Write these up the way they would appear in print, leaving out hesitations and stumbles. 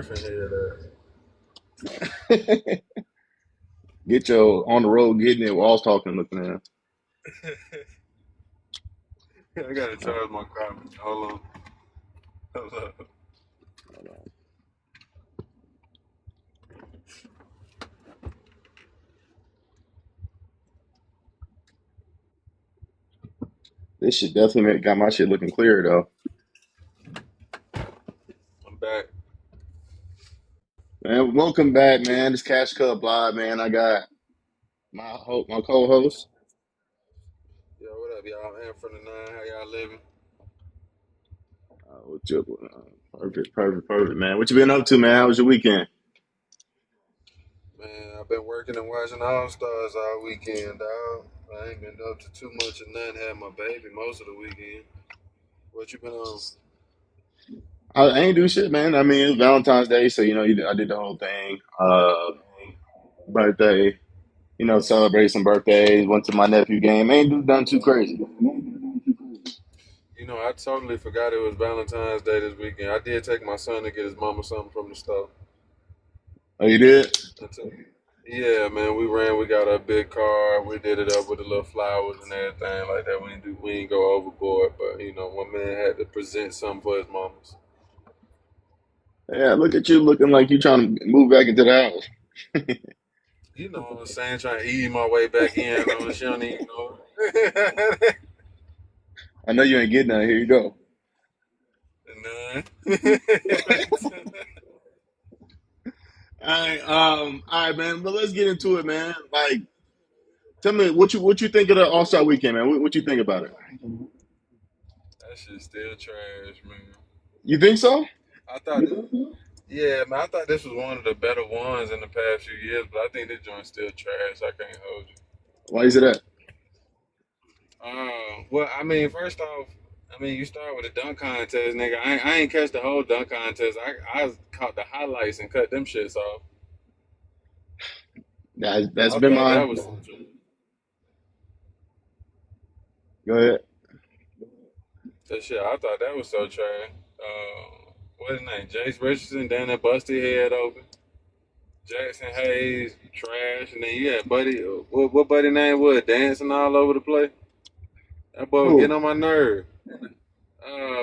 Griffin Get your on the road getting it while I was talking looking at. head. I gotta charge my car. Hold on. Hold on. This shit definitely got my shit looking clear though. I'm back. Man, welcome back, man. This Cash Club Live, man. I got my co-host. Yo, what up, y'all? I'm from the nine. How y'all living? Perfect, man. What you been up to, man? How was your weekend? Man, I've been working and watching All Stars all weekend, dog. I ain't been up to too much of nothing. Had my baby most of the weekend. What you been on? I ain't do shit, man. I mean, it was Valentine's Day, so I did the whole thing. Birthday, celebrate some birthdays. Went to my nephew game. Ain't do done too crazy. You know, I totally forgot it was Valentine's Day this weekend. I did take my son to get his mama something from the store. Oh, you did? Yeah, man, we ran. We got a big car. We did it up with the little flowers and everything like that. We ain't go overboard, but my man had to present something for his mamas. Yeah, look at you looking like you trying to move back into the house. You know what I'm saying? Trying to ease my way back in. She don't even know. I know you ain't getting that. Here you go. None. All right, man. But let's get into it, man. Like, tell me what you think of the All Star Weekend, man. What you think about it? That shit's still trash, man. You think so? I thought, yeah, man. I thought this was one of the better ones in the past few years, but I think this joint's still trash. I can't hold you. Why is it that? Well, I mean, first off, you start with a dunk contest, nigga. I ain't catch the whole dunk contest. I caught the highlights and cut them shits off. That's I been thought my. that was Go ahead. that shit. I thought that was so trash. What's his name? Jace Richardson down there busted head open. Jackson Hayes trash, and then you had Buddy. What Buddy name was dancing all over the place. That boy was getting Who? on my nerve.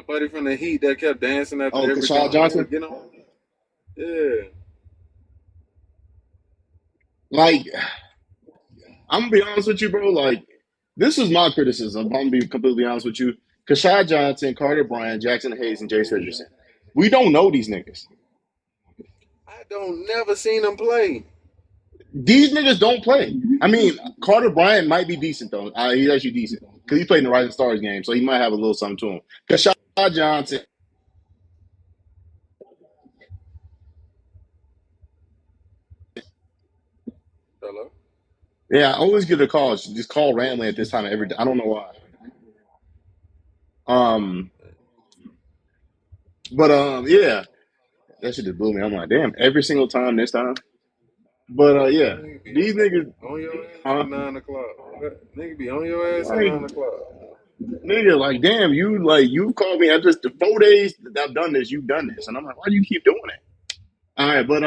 Buddy from the Heat that kept dancing after Oh, every Kashad dunk. He was Johnson. getting on. Yeah. Like, I'm gonna be honest with you, bro. Like, this is my criticism. I'm gonna be completely honest with you. Kashad Johnson, Carter Bryant, Jackson Hayes, and Jace Richardson. We don't know these niggas. I don't never seen him play. These niggas don't play. I mean, Carter Bryant might be decent though. He's actually decent because he played in the Rising Stars game, so he might have a little something to him. Kashad Johnson. Hello. Yeah, I always get a call. Just call randomly at this time every day. I don't know why. Um, yeah, that shit just blew me. I'm like, damn, every single time this time. But yeah, Nigga be these niggas, on your ass huh? at 9 o'clock. Nigga be on your ass at Like, 9 o'clock. nigga, like, damn, you called me after the 4 days that I've done this. You've done this, and I'm like, why do you keep doing it? All right, but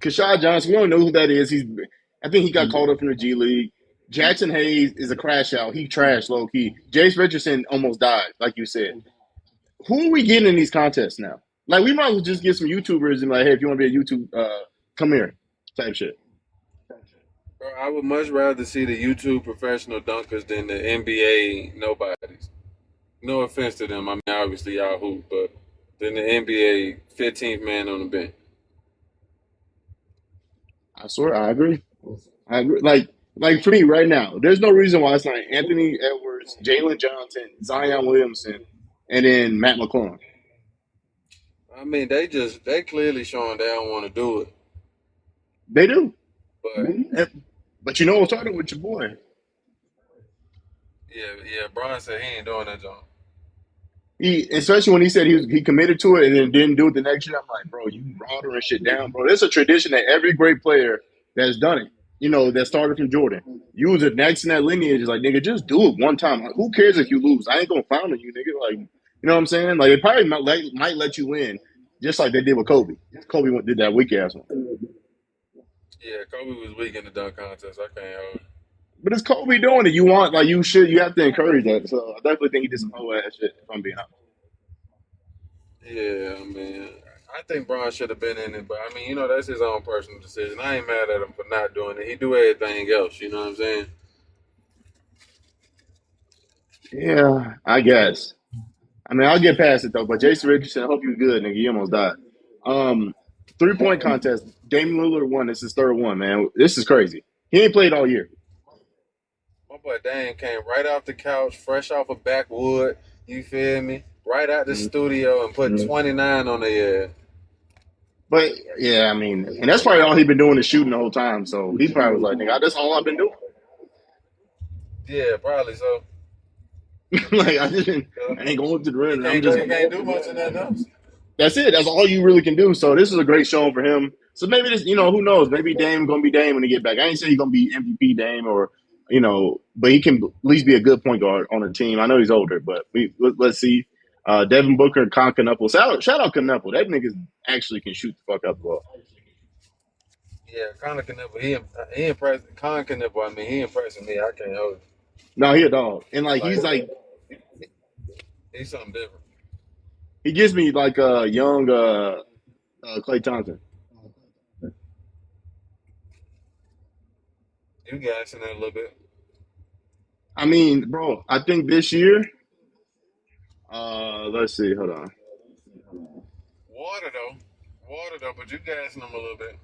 Kashad Johnson, we don't know who that is. I think he got called up from the G League. Jackson Hayes is a crash out. He trashed low key. Jace Richardson almost died, like you said. Who are we getting in these contests now? Like, we might as well just get some YouTubers and like, hey, if you want to be a YouTube, come here, type shit. Bro, I would much rather see the YouTube professional dunkers than the NBA nobodies. No offense to them. Obviously y'all hoop, but than the NBA 15th man on the bench. I swear, I agree. I agree. Like for me right now, there's no reason why it's not Anthony Edwards, Jalen Johnson, Zion Williamson, and then Matt McClung. They clearly showing they don't want to do it. They do. But But you know, I was talking with your boy. yeah, Brian said he ain't doing that job. Especially when he said he committed to it and then didn't do it the next year. I'm like, bro, you watering shit down, bro. There's a tradition that every great player that's done it, that started from Jordan. You was next in that lineage, is like, nigga, just do it one time. Like, who cares if you lose? I ain't gonna frown on you, nigga. Like, you know what I'm saying? Like, it probably might let you win, just like they did with Kobe. Did that weak ass one. Yeah, Kobe was weak in the dunk contest. I can't hold it. But it's Kobe doing it. You want like you have to encourage that. So I definitely think he did some whole ass shit. If I'm being honest. Yeah, man. I think Bron should have been in it, but I mean, that's his own personal decision. I ain't mad at him for not doing it. He do everything else. You know what I'm saying? Yeah, I guess. I mean, I'll get past it though. But Jason Richardson, I hope you're good, nigga. You almost died. Um, 3-point contest. Damian Lillard won. This is his third one, man. This is crazy. He ain't played all year. My boy Dane came right off the couch, fresh off a backwood. You feel me? Right out the Mhm. studio and put 29 on the air. But yeah, I mean, and that's probably all he been doing is shooting the whole time. So he probably was like, nigga, that's all I've been doing. Yeah, probably so. Like Uh, I ain't going to the He rim. I'm can't just go. He can't do much of nothing else. that's it. That's all you really can do. So this is a great showing for him. So maybe this, who knows? Maybe Dame gonna be Dame when he get back. I ain't saying he's gonna be MVP Dame or but he can at least be a good point guard on a team. I know he's older, but let's see. Devin Booker and Con Knuckle. Shout out Knuckle. That nigga actually can shoot the fuck out the ball. Yeah, Connor Knuckle. He impressed. Con Knuckle. I mean, he impressing me. I can't hold it. No, he a dog, and like Like he's like he's something different. he gives me like a young Clay Thompson. You guys in that a little bit. I mean, bro, I think this year. Let's see. Hold on. Water though. Water though. But you gassing him a little bit.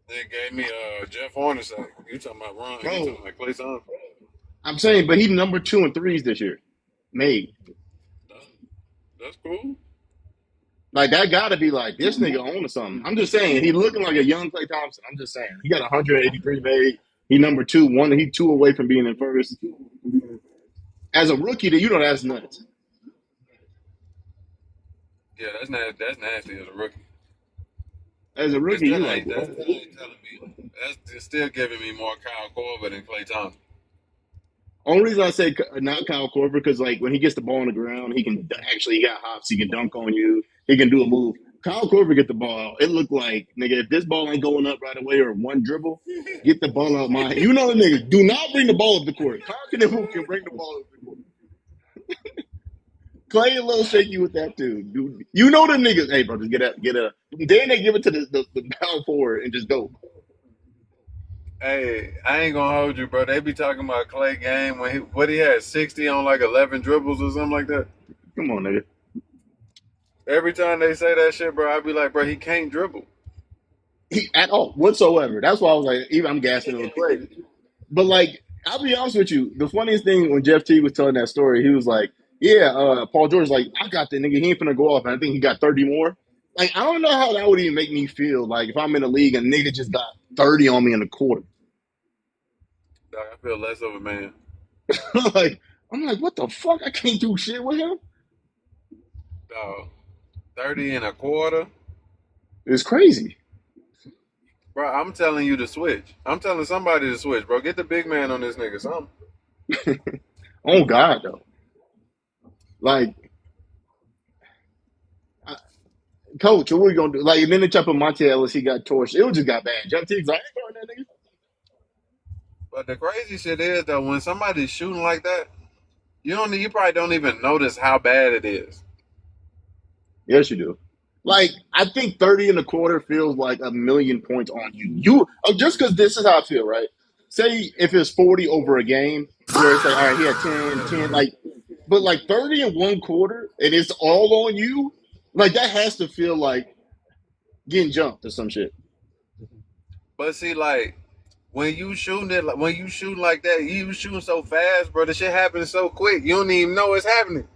They gave me Jeff Hornacek. You talking about Ron? You Bro, talking about Clay Thompson? I'm saying, but he's number two in threes this year. Made. That's, that's cool. Like that gotta be like this nigga on to something. I'm just saying, he looking like a young Clay Thompson. I'm just saying. He got 183 made. He number two, he two away from being in first. As a rookie, that's nuts. Yeah, that's nasty. That's nasty as a rookie. As a It rookie, still you like, ain't. That still ain't telling me. That's still giving me more Kyle Korver than Clay Thompson. only reason I say not Kyle Korver because like when he gets the ball on the ground, he can actually he got hops. He can dunk on you. He can do a move. Kyle Korver get the ball. It looked like nigga if this ball ain't going up right away or one dribble, get the ball out my. The nigga do not bring the ball up the court. Kyle can bring the ball up the court. Clay a little shaky with that too, dude. The niggas. Hey, bro, just get up. Then they give it to the power forward and just go. Hey, I ain't gonna hold you, bro. They be talking about Clay game when he had 60 on like 11 dribbles or something like that. Come on, nigga. Every time they say that shit, bro, I be like, bro, he can't dribble. He at all whatsoever. That's why I was like, even I'm gassing on Clay. But like, I'll be honest with you. The funniest thing when Jeff T was telling that story, he was like, "Yeah, Paul George's like, I got the nigga. He ain't finna go off, and I think he got 30 more." Like, I don't know how that would even make me feel. Like, if I'm in the league and nigga just got 30 on me in the quarter, Dog, I feel less of a man. like, I'm like, what the fuck? I can't do shit with him. Dog, 30 and a quarter. It's crazy. Bro, I'm telling you to switch. I'm telling somebody to switch, bro. Get the big man on this nigga, something. Oh God, though. Like, I, coach, what we gonna do? Like, and then they chop up Monte Ellis. He got torched. It just got bad. Jeff T's like, I ain't throwing that nigga. But the crazy shit is though, when somebody's shooting like that, you probably don't even notice how bad it is. Yes, you do. Like, I think 30 and a quarter feels like a million points on you. Just because this is how I feel, right? Say if it's 40 over a game, where it's like, all right, he had 10, 10, like, but like 30 and one quarter, and it's all on you, like, that has to feel like getting jumped or some shit. But see, like when you shooting like that, you shooting so fast, bro. The shit happens so quick, you don't even know it's happening.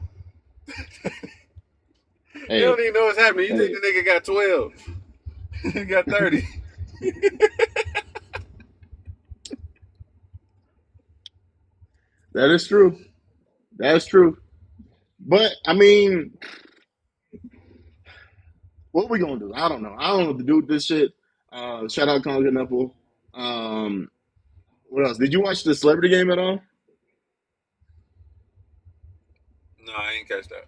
You don't Hey, even know it's happening. You think the nigga got 12, he got 30. that is true. That's true. But, I mean, what we gonna do? I don't know. I don't know what to do with this shit. Shout out Conor Knuckle. Um, what else? Did you watch the celebrity game at all? No, I ain't catch that.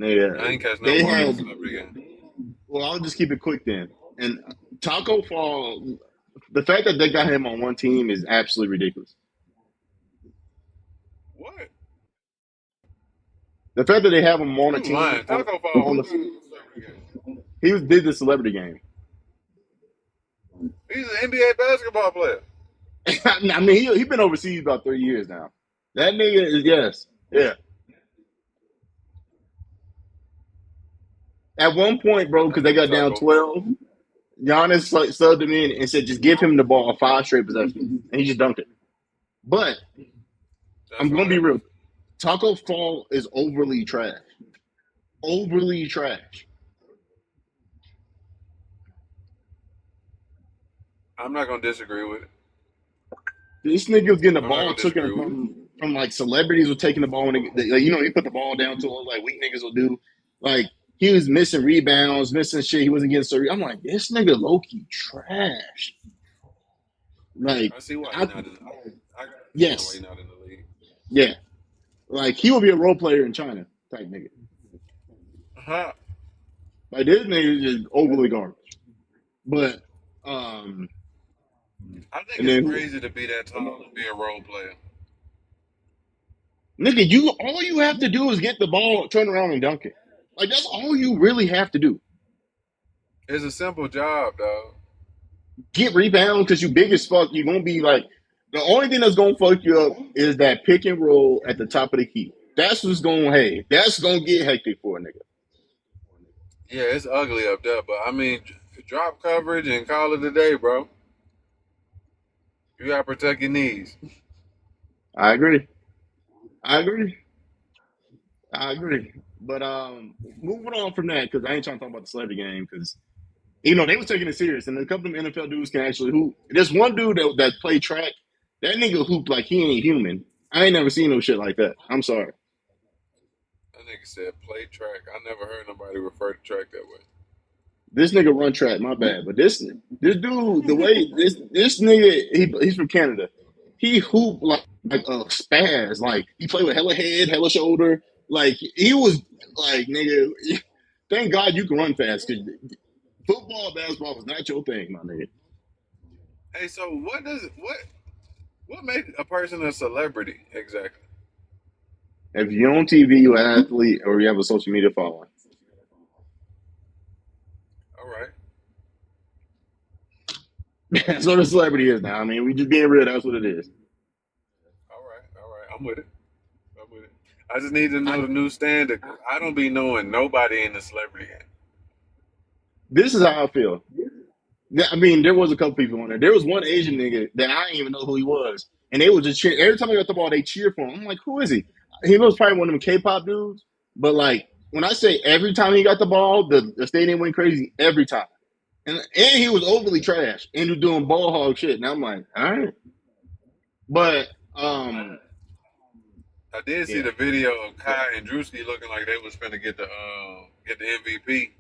I Yeah, ain't catch no they part of the had. celebrity game. Well, I'll just keep it quick then. And Taco Fall, the fact that they got him on one team is absolutely ridiculous. What? The fact that they have him on a You team lying? Taco Fall, on who the got him in the celebrity game? did the celebrity game. He's an NBA basketball player. I mean, he been overseas about 3 years now. That nigga is yes, yeah. At one point, bro, because That they nigga got down Taco 12, Giannis subbed him in and said, "Just give him the ball 5 straight possessions," and he just dunked it. But That's I'm gonna be hilarious. real. Taco Fall is overly trash. Overly trash. I'm not gonna disagree with it. This nigga was getting the I'm not ball gonna taken disagree with it. from like celebrities were taking the ball and like, he put the ball down to him like weak niggas will do. Like he was missing rebounds, missing shit. He wasn't getting so. I'm like, this nigga low key trash. Like, I see why he's I not in. I can understand why yes, he's not in the league. yeah. Like he will be a role player in China type nigga. Huh? Like this nigga is just overly garbage. But I think and it's then who? crazy to be that tall and be a role player. Nigga, all you have to do is get the ball, turn around and dunk it. Like that's all you really have to do. It's a simple job, dog. Get rebound because you big as fuck. You're gonna be like the only thing that's gonna fuck you up is that pick and roll at the top of the key. That's what's gonna that's gonna get hectic for a nigga. Yeah, it's ugly up there, but I mean, drop coverage and call it a day, bro. You gotta protect your knees. I agree. I agree. I agree. But moving on from that, because I ain't trying to talk about the celebrity game, because they was taking it serious, and a couple of NFL dudes can actually hoop. There's one dude that played track. That nigga hooped like he ain't human. I ain't never seen no shit like that. I'm sorry. That nigga said play track. I never heard nobody refer to track that way. This nigga run track, my bad. But this dude, the way this nigga, he's from Canada. He hoop like a spaz. Like he played with hella head, hella shoulder. Like he was like nigga. Thank God you can run fast because football, basketball was not your thing, my nigga. Hey, so what makes a person a celebrity exactly? If you're on TV, you're an athlete, or you have a social media following. All right, That's what a celebrity is now. I mean, we just being real. That's what it is. all right. I'm with it. I'm with it. I just need to know I the new standard. 'Cause I don't be knowing nobody in the celebrity game. This is how I feel. Yeah, I mean, there was a couple people on there. There was one Asian nigga that I didn't even know who he was, and they would just cheer every time I got the ball. They cheer for him. I'm like, who is he? He was probably one of them K-pop dudes. But like, when I say every time he got the ball, the stadium went crazy every time. And he was overly trash and he was doing ball hog shit. And I'm like, all right, but I did see yeah, the video of Kai and Drewski looking like they was finna get the MVP,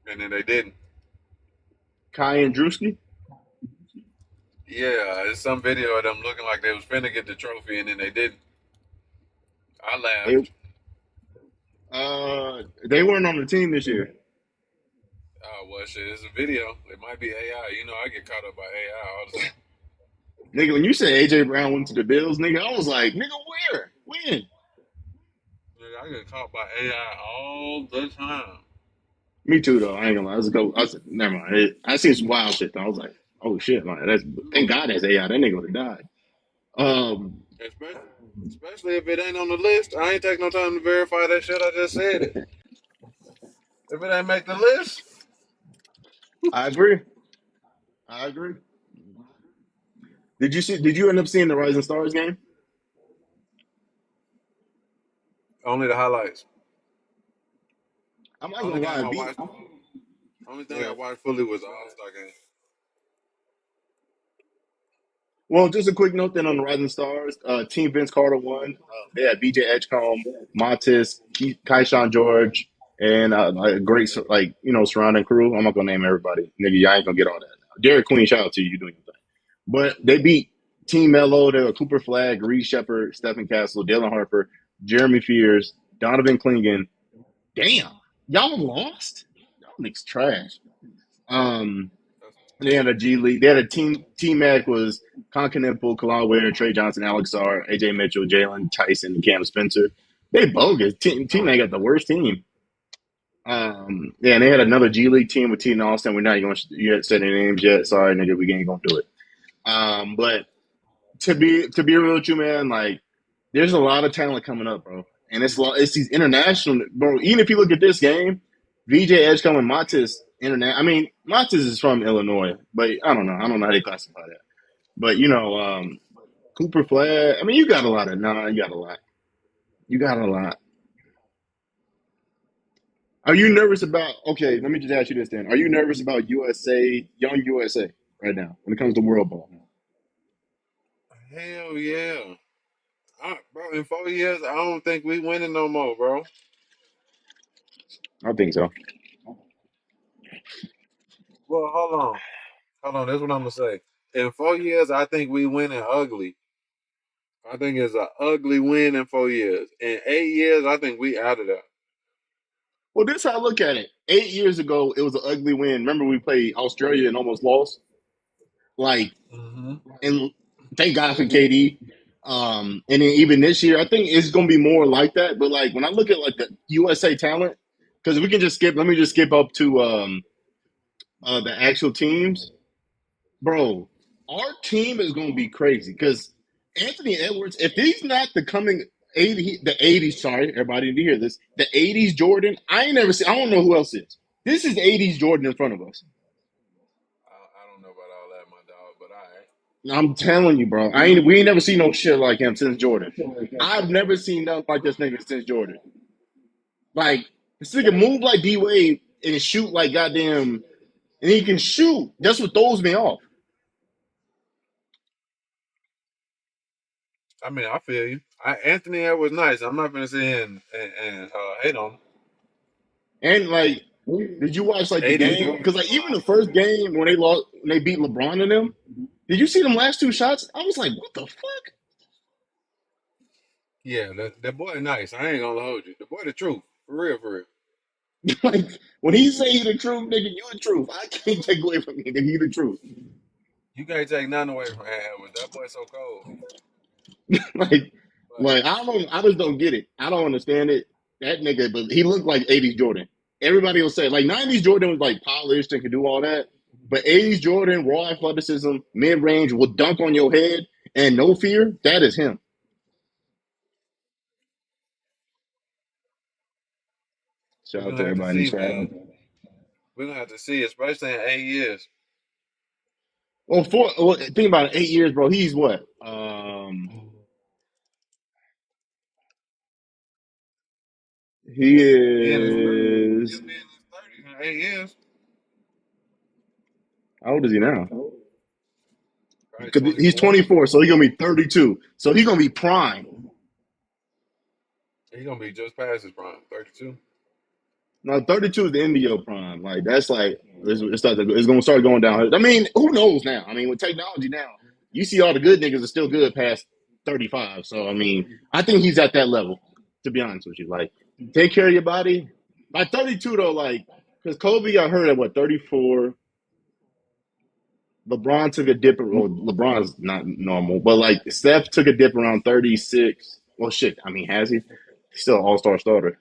and then they didn't. Kai and Drewski. Yeah, it's some video of them looking like they was finna get the trophy, and then they didn't. I They laughed. they weren't on the team this year. Oh well, shit, it's a video. It might be AI. You know, I get caught up by AI all the time. Nigga, when you said AJ Brown went to the Bills, nigga, I was like, nigga, where? When? Nigga, I get caught by AI all the time. Me too, though. I ain't gonna lie. Never mind. I seen some wild shit. Though. I was like, oh shit, man. Thank God that's AI. That nigga would have died. Um, Especially, especially if it ain't on the list. I ain't take no time to verify that shit. I just said it. If it ain't make the list, I agree. I agree. Did you see? Did you end up seeing the Rising Stars game? only the highlights. I'm not gonna Only lie. game I watched. Only thing I Uh, watched fully was the All Star game. well, just a quick note then on the Rising Stars. Team Vince Carter won. They had BJ Edgecombe, Montes, Kaishawn George, and a great surrounding crew. I'm not gonna name everybody. Nigga, y'all ain't gonna get all that. Derek Queen, shout out to you. You doing your thing. But they beat Team Mello. They were Cooper Flag, Reed Shepard, Stephen Castle, Dylan Harper, Jeremy Fears, Donovan Klingon, Damn, y'all lost. Y'all niggas trash. Um, That's they had a G League. They had a team. Team Mac was Continental, Kalon Ware, Trey Johnson, Alex R, AJ Mitchell, Jalen Tyson, and Cam Spencer. They bogus. Team Mac got the worst team. Yeah, and they had another G League team with T and Austin. We're not going to yet say their names yet. Sorry, nigga, we ain't gonna do it. But to be real with you, man, like there's a lot of talent coming up, bro. And it's these international, bro. Even if you look at this game, VJ Edgecombe and Matis internet. I mean, Matis is from Illinois, but I don't know. I don't know how they classify that. But Cooper Flag. I mean, you got a lot of you got a lot. You got a lot. Are you nervous about? Okay, let me just ask you this then. Are you nervous about USA, young USA, right now when it comes to world ball? hell yeah. Bro, in 4 years, I don't think we winning no more, bro. I think so. Well, hold on. Hold on. That's what I'm gonna say. In 4 years, I think we winning ugly. I think it's an ugly win in 4 years. In 8 years, I think we out of there. Well, this is how I look at it. 8 years ago, it was an ugly win. Remember, we played Australia and almost lost. Like, Mm-hmm. and thank God for KD. And then even this year, I think it's gonna be more like that. But like when I look at like the USA talent, because we can just skip. Let me just skip up to the actual teams, bro. Our team is gonna be crazy because Anthony Edwards, if he's not the coming 80s, sorry, everybody need to hear this. The 80s Jordan, I ain't never seen. I don't know who else is. This is 80s Jordan in front of us. I don't know about all that, my dog, but all right. I'm telling you, bro. We ain't never seen no shit like him since Jordan. I've never seen nothing like this nigga since Jordan. Like this nigga move like D Wade and shoot like goddamn, and he can shoot. That's what throws me off. I mean, I feel you. Anthony Edwards nice. I'm not gonna say and hate on him. And like, did you watch like the 80s game? Jordan Because is like a even lot. the first game when they lost, when they beat LeBron and them, did you see them last two shots? I was like, what the Yeah, that boy nice. I ain't gonna hold you. The boy the truth. For real, for real. fuck? Like when he say he the truth, nigga, you the truth. I can't take away from you, nigga. You the truth. You can't take nothing away from Edwards. That boy so cold. like, But like I just don't get it. I don't understand it. That nigga, but he looked like 80s Jordan. Everybody will say like 90s Jordan was like polished and could do all that, but 80s Jordan, raw athleticism, mid range, will dunk on your head and no fear. That is him. Shout we're out gonna to have to everybody in see, the chat. man. We're gonna have to see, especially in 8 years. Well, think about it. 8 years, bro. He's what? He He in his 30s. is. He'll be in his 30s in 8 years. How old is he now? Probably Because he's 24. 24, so he's gonna be 32. So he's gonna be prime. He's gonna be just past his prime. 32. No, 32 is the end of your prime. Like that's like it's gonna start going down. I mean, who knows now? I mean, with technology now, you see all the good niggas are still good past 35. So I mean, I think he's at that level. To be honest with you, like take care of your body. By 32 though, like because Kobe got hurt at what 34. LeBron took a dip. Well, LeBron's not normal, but like Steph took a dip around 36. Well, shit. I mean, has he? He's still an all-star starter.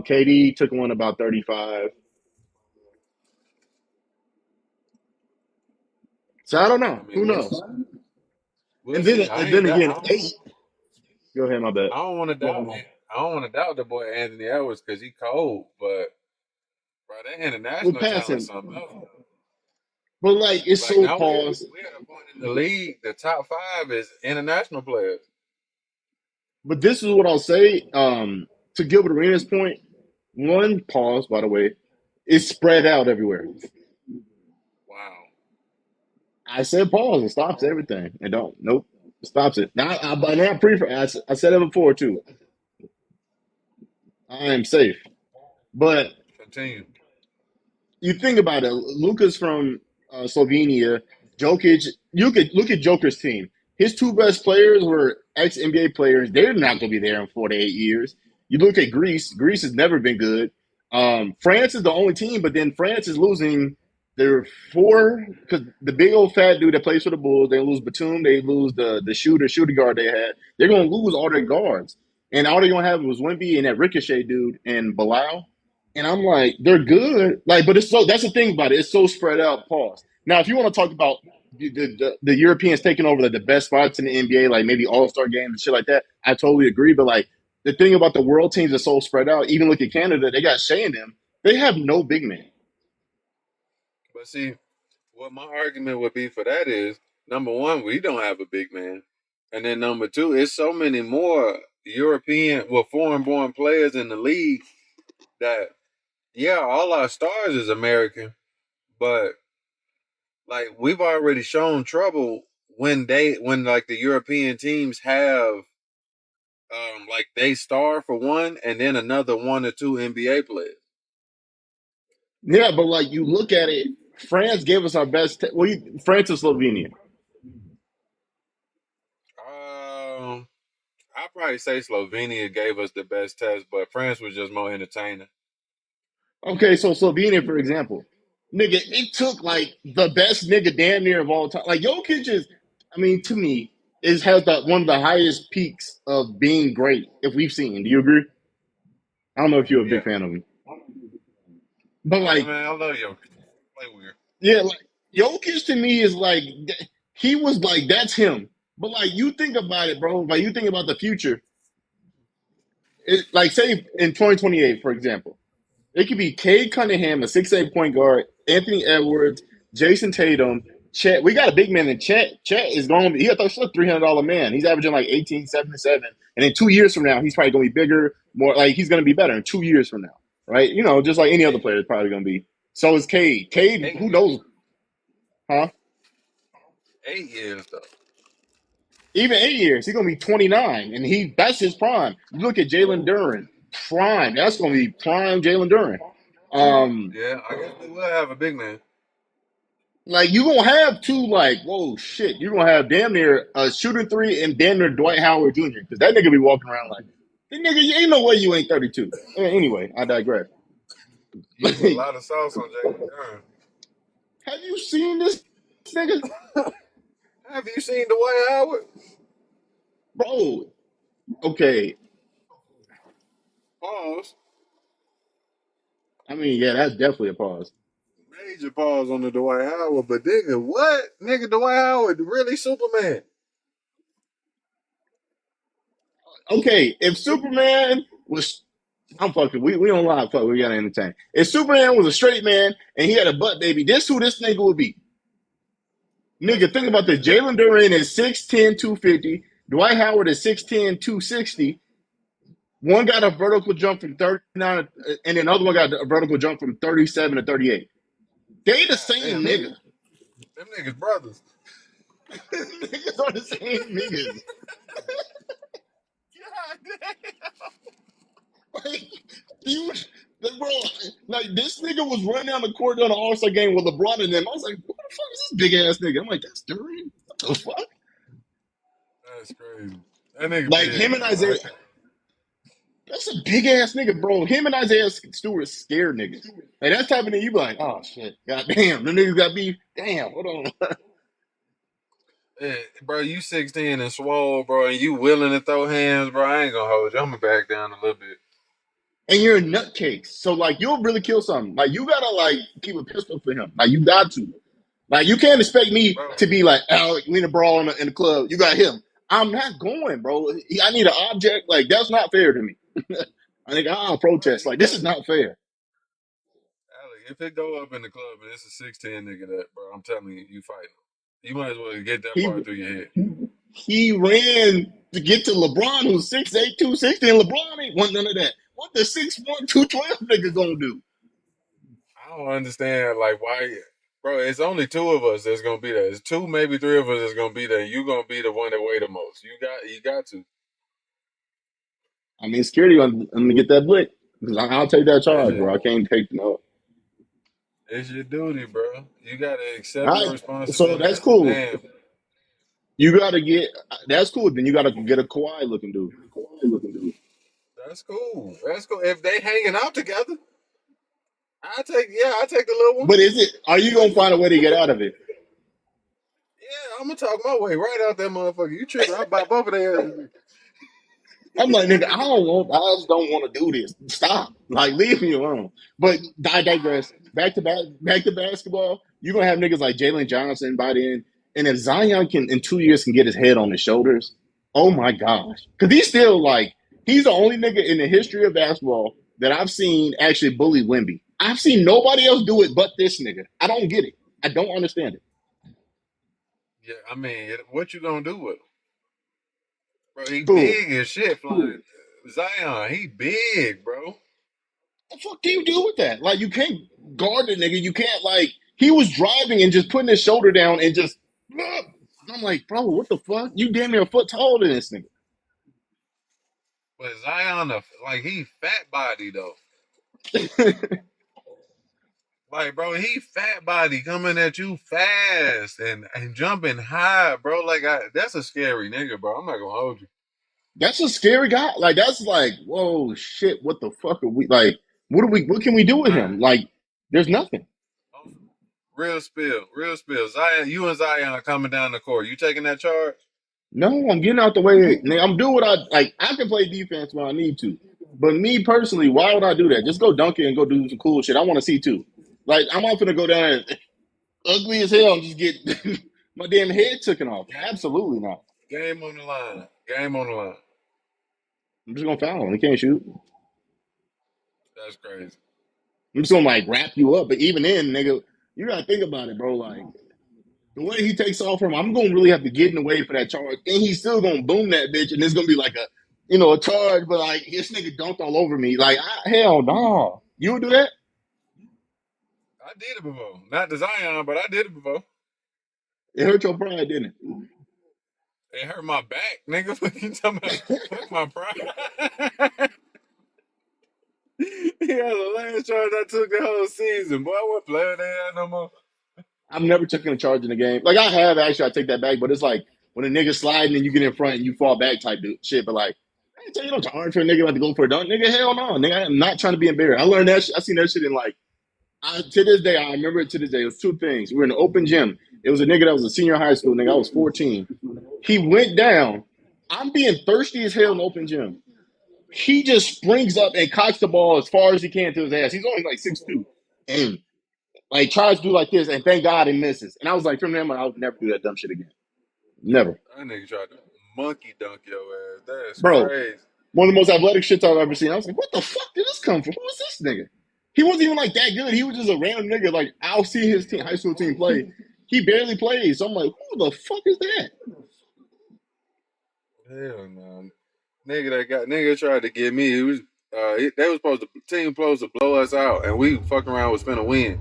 KD took one about 35. So I don't I know. mean, Who knows? we'll And then see. and then again, hey, go ahead, my bad. I don't want to doubt. I don't want to doubt the boy Anthony Edwards because he cold, but bro, that We'll international pass talent him. something else. But like it's Like so now paused. we're at a point in the league. The top five is international players. But this is what I'll say. To Gilbert Arenas' point, one pause, by the way, is spread out everywhere. Wow. I said pause. It stops everything. And don't. Nope. It stops it. Now, but now I said it before too. I am safe. But Continue. you think about it. Lucas from Slovenia, Jokic. You could look at Joker's team. His two best players were ex NBA players. They're not going to be there in 4 to 8 years. You look at Greece. Greece has never been good. France is the only team, but then France is losing their four because the big old fat dude that plays for the Bulls, they lose Batum, they lose the shooting guard they had. They're gonna lose all their guards, and all they're gonna have was Wemby and that Ricochet dude and Bilal. And I'm like, they're good, like, but it's so that's the thing about it. It's so spread out. Pause. Now, if you want to talk about the Europeans taking over the best spots in the NBA, like maybe All Star games and shit like that, I totally agree. But like the thing about the world teams is so spread out. Even look at Canada; they got Shea in them. They have no big man. But see, what my argument would be for that is number one, we don't have a big man, and then number two, it's so many more European, well, foreign-born players in the league that yeah, all our stars is American, but like we've already shown trouble when like the European teams have like they star for one and then another one or two NBA players. Yeah, but like you look at it, France gave us our best. France and Slovenia. Um, I'd probably say Slovenia gave us the best test, but France was just more entertaining. Okay, so Slovenia, for example, nigga, it took like the best nigga damn near of all time. Like Jokic is, I mean, to me, is has the one of the highest peaks of being great if we've seen. Do you agree? I don't know if you're a big Yeah, fan of him, but I like, mean, I love you. Play weird. yeah, like Jokic to me is like he was like that's him. But like you think about it, bro. Like you think about the future. Like say in 2028, for example. It could be Cade Cunningham, a 6'8" point guard, Anthony Edwards, Jason Tatum, Chet. We got a big man in Chet. Chet is going to be, he's a $300 man. He's averaging like 18, 7 7. And in 2 years from now, he's probably going to be bigger, more like he's going to be better in 2 years from now, right? You know, just like any other Eight, player is probably going to be. So is Cade. Cade, eight who years. knows, huh? 8 years though. Even 8 years, he's going to be 29, and that's his prime. You look at Jalen Duren, prime. That's going to be prime Jalen Duren. Um, Yeah, I guess we will have a big man. Like you gonna have two like whoa shit. You gonna have damn near a shooting three and damn near Dwight Howard Jr. because that nigga be walking around like that nigga. You ain't no way you ain't 32. Anyway, I digress. You put a lot of sauce on Jalen Have you seen this nigga, Durham. Have you seen Dwight Howard? bro? Okay, Pause. I mean yeah, that's definitely a pause. Major pause on the Dwight Howard, but nigga, what? Nigga, Dwight Howard, really Superman? Okay, if Superman was, I'm fucking. We don't lie, fuck. We gotta entertain. If Superman was a straight man and he had a butt baby, this who this nigga would be. That's Nigga, think about this. crazy. Jalen Duran is 6'10", 250. Dwight Howard is 6'10", 260. One got a vertical jump from 39, and another one got a vertical jump from 37 to 38. They the God same damn, nigga. them niggas brothers. Niggas are the same niggas. God damn. Like, you, bro, like this nigga was running down the court during the All-Star game with LeBron and them. I was like, what the fuck is this big ass nigga? I'm like, that's Duran? What the fuck? That's crazy. That nigga Like him big, and bro. Isaiah, that's a big ass nigga, bro. Him and Isaiah Stewart scared niggas. Like that type of nigga, you be like, oh shit, god damn, the niggas got beef. Damn, hold on. Yeah, bro, you 16 and swole, bro, and you willing to throw hands, bro. I ain't gonna hold you. I'm gonna back down a little bit. And you're a nutcase, so like you'll really kill something. Like you gotta like keep a pistol for him. Like you got to. Like you can't expect me Bro, to be like, Alec, we in a brawl in the club. You got him. I'm not going, bro. I need an object. Like that's not fair to me. I think I'll bro, protest. you Like this is got not fair. Alec, if it go up in the club and it's a 6'10" nigga that, bro, I'm telling you, you fighting. You might as well get that He part through your head. he ran to get to LeBron, who's 6'8", 260, and LeBron ain't want none of that. What the 6'1", 212 nigga gonna do? I don't understand, like, why, bro, it's only two of us that's gonna be there. It's two, maybe three of us that's gonna be there. You gonna be the one that weigh the most. You got to. I mean, security gonna get that blick because I'll take that It's charge, your, bro. I can't take no. it's your duty, bro. You gotta All accept your right, so responsibility that's as a cool. man. You gotta get that's cool. Then you gotta get a Kawhi looking dude. That's cool. That's cool. If they hanging out together. I take the little one. But is it? Are you gonna find a way to get out of it? Yeah, I'm gonna talk my way right out that motherfucker. You tripping? I buy both of their. I'm like, nigga, I just don't want to do this. Stop. Like, leave me alone. But I digress. Back to basketball. You're gonna have niggas like Jalen Johnson by then. And if Zion can in 2 years can get his head on his shoulders, oh my gosh. Cause he's still like, he's the only nigga in the history of basketball that I've seen actually bully Wemby. I've seen nobody else do it but this nigga. I don't get it. I don't understand it. Yeah, I mean, what you gonna do with him, bro? He Fool. big as shit, flying. Zion, he big, bro. The fuck do you do with that? Like, you can't guard the nigga. You can't, like, he was driving and just putting his shoulder down and just, I'm like, bro, what the fuck? You damn near a foot taller than this nigga. But Zion, like he fat body though. Like, bro, he fat body coming at you fast and jumping high, bro. Like, that's a scary nigga, bro. I'm not gonna hold you. That's a scary guy. Like, that's like, whoa, shit, what the fuck are we, like, what can we do with Man, him? Like, there's nothing. real spill, real spill. Zion, you and Zion are coming down the court. You taking that charge? No, I'm getting out the way. Nigga, I'm doing what like, I can play defense when I need to. But me personally, why would I do that? Just go dunk it and go do some cool shit. I want to see too. Like, I'm not gonna go down ugly as hell and just get my damn head taken off. Absolutely not. Game on the line. Game on the line. I'm just gonna foul him. He can't shoot. That's crazy. I'm just gonna like wrap you up. But even then, nigga, you gotta think about it, bro. Like the way he takes off from, I'm gonna really have to get in the way for that charge, and he's still gonna boom that bitch, and it's gonna be like a, a charge. But like this nigga dunked all over me. Like hell no, you would do that? I did it before. Not the Zion, but I did it before. It hurt your pride, didn't It hurt my back, nigga. What you talking about? Fuck my pride. Yeah, the last charge I took the whole season. Boy, I wasn't playing that no more. I've never taken a charge in a game. Like I have actually, I take that back, but it's like when a nigga sliding and you get in front and you fall back type shit. But like, I ain't tell you no charge for a nigga about to go for a dunk. Nigga, hell no. Nigga, I am not trying to be embarrassed. I learned that I seen that shit in like, to this day, I remember it to this day. It was two things. We were in an open gym. It was a nigga that was a senior in high school, nigga. I was 14. He went down. I'm being thirsty as hell in the open gym. He just springs up and cocks the ball as far as he can to his ass. He's only like 6'2". And like tries to do like this, and thank God he misses. And I was like, from then on, I'll never do that dumb shit again. Never. That nigga tried to monkey dunk your ass. That's Bro, crazy. one of the most athletic shits I've ever seen. I was like, what the fuck did this come from? Who is this nigga? He wasn't even like that good. He was just a random nigga. Like, I'll see his team, high school team play. He barely plays. So I'm like, who the fuck is that? Hell no. Nigga tried to get me. It was they was supposed to team supposed to blow us out, and we fucking around was finna win.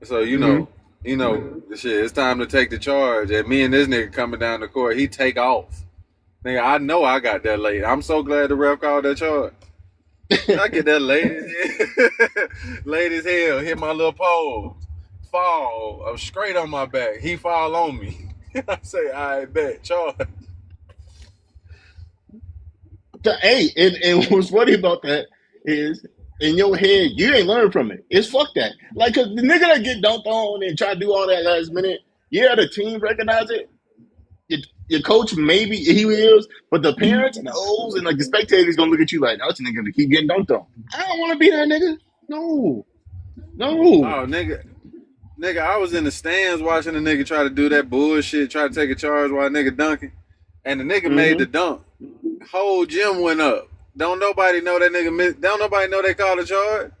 So Mm-hmm. the shit. It's time to take the charge. And me and this nigga coming down the court, he take off. Nigga, I know I got that late. I'm so glad the ref called that charge. I get that late as hell. Late as hell. Hit my little pole. Fall. I'm straight on my back. He fall on me. I say, I bet. Charge. Hey, and what's funny about that is in your head, you ain't learned from it. It's fuck that. Like, cause the nigga that get dunked on and try to do all that last minute, yeah, the team recognize it. Your coach maybe he is, but the parents and the O's and like the spectators gonna look at you like, that's a nigga to keep getting dunked on. I don't want to be that nigga. No, no. Oh, nigga, I was in the stands watching the nigga try to do that bullshit, try to take a charge while nigga dunking. And the nigga made the Mm-hmm. dunk. Whole gym went up. Don't nobody know that nigga missed. Don't nobody know they called a charge. Nigga,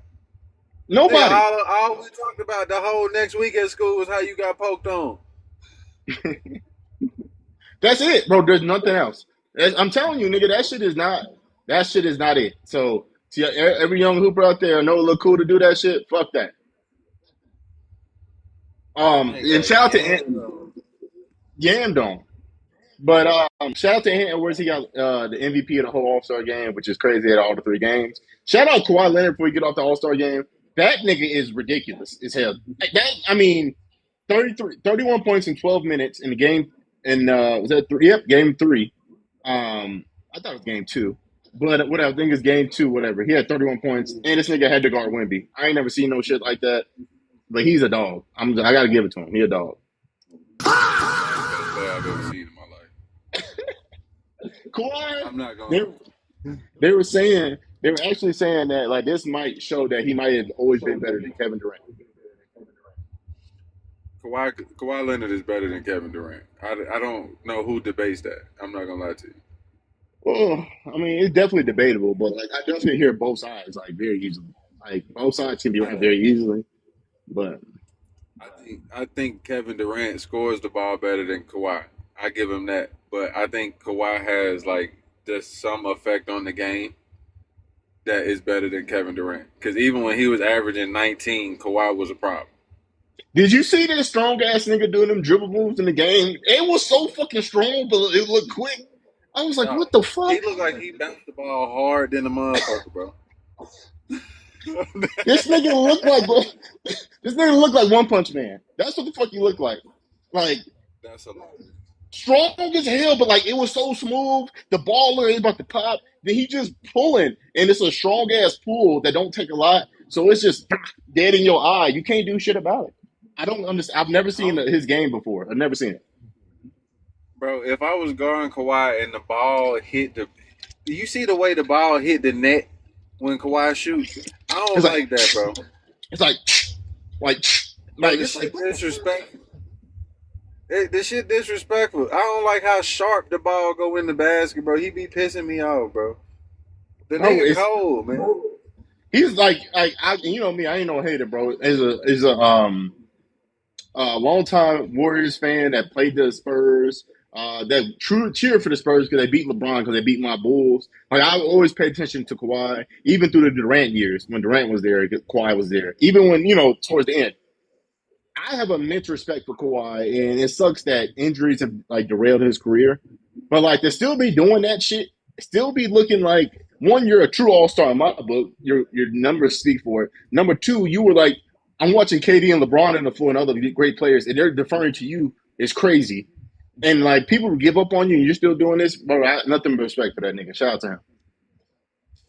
Nobody. all we talked about the whole next week at school was how you got poked on. That's it, bro. There's nothing else. I'm telling you, nigga, that shit is not. That shit is not it. So, to every young hooper out there, know it look cool to do that shit. Fuck that. And Nigga, shout out to yeah. Yammed on. But shout out to Ant Edwards. He got the MVP of the whole All Star game, which is crazy at all the three games. Shout out Kawhi Leonard before we get off the All Star game. That nigga is ridiculous as hell. That I mean, 31 points in 12 minutes in the game. And was that three? Yep, game three. I thought it was game two. But whatever, I think it's game two, whatever. He had 31 points, and this nigga had to guard Wemby. I ain't never seen no shit like that. But he's a dog. I gotta give it to him. He a dog. That's the best player I've ever seen in my life. Kawhi, I'm not they, gonna. they were saying they were actually saying that like this might show that he might have always been better than Kevin Durant. Kawhi Leonard is better than Kevin Durant. I don't know who debates that. I'm not gonna lie to you. Well, I mean, it's definitely debatable, but like I definitely hear both sides like very easily. Like both sides can be right very easily, but I think Kevin Durant scores the ball better than Kawhi. I give him that, but I think Kawhi has like just some effect on the game that is better than Kevin Durant. Because even when he was averaging 19, Kawhi was a problem. did you see that strong ass nigga doing them dribble moves in the game? It was so fucking strong, but it looked quick. I was like, No, what the fuck? he looked like he bounced the ball hard than a motherfucker, bro. This nigga looked like this nigga looked like One Punch Man. That's what the fuck he looked like. Like That's hilarious. strong as hell, but like it was so smooth. The baller is about to pop. Then he just pulling, and it's a strong ass pull that don't take a lot. So it's just dead in your eye. You can't do shit about it. I don't understand. I've never seen his game before. I've never seen it. Bro, if I was guarding Kawhi and the ball hit the, do you see the way the ball hit the net when Kawhi shoots? I It's don't like like that, bro. it's like Bro, like this it's like shit what the fuck? disrespectful. This shit disrespectful. I don't like how sharp the ball go in the basket, bro. He be pissing me off, bro. The No, nigga it's cold, man. he's like I you know me. I ain't no hater, bro. Is a longtime Warriors fan that played the Spurs. That true cheered for the Spurs because they beat LeBron because they beat my Bulls. Like I always pay attention to Kawhi, even through the Durant years when Durant was there, Kawhi was there. Even when towards the end, I have immense respect for Kawhi, and it sucks that injuries have like derailed his career. But like to still be doing that shit, still be looking like one, you're a true all star in my book. Your numbers speak for it. Number two, you were like, I'm watching KD and LeBron on the floor and other great players, and they're deferring to you. It's crazy. And like people give up on you, and you're still doing this, bro. Nothing but respect for that nigga. Shout out to him.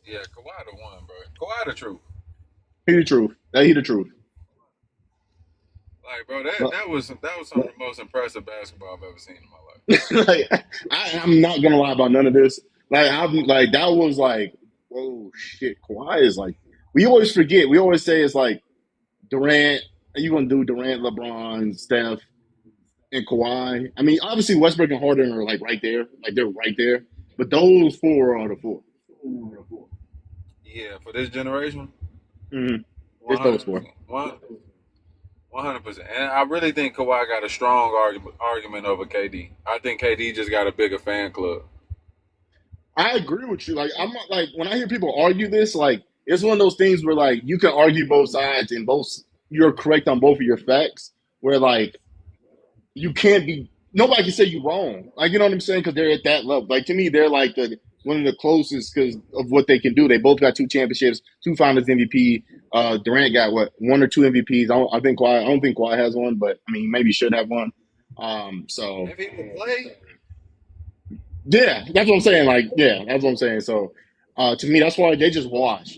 Yeah, Kawhi the one, bro. Kawhi the truth. He the truth. He the truth. Like, bro, that But, that was some of the most impressive basketball I've ever seen in my life. like I'm not gonna lie about none of this. Like I'm like that was like, oh shit, Kawhi is like we always forget. We always say it's like Durant. You gonna do Durant, LeBron, Steph, and Kawhi? I mean, obviously Westbrook and Harden are like right there, like they're right there. But those four are the four. Yeah, for this generation, Mm-hmm. one It's those hundred four. percent, 100%. And I really think Kawhi got a strong argument over KD. I think KD just got a bigger fan club. I agree with you. Like I'm not like when I hear people argue this, like it's one of those things where like you can argue both sides and both you're correct on both of your facts. Where like you can't be nobody can say you wrong. Like you know what I'm saying? Because they're at that level. Like to me, they're like one of the closest because of what they can do. They both got two championships, two Finals MVP. Durant got what one or two MVPs. I don't think Kawhi has one, but I mean maybe should have one. So If he would play, yeah, that's what I'm saying. Like yeah, that's what I'm saying. So to me, that's why they just wash.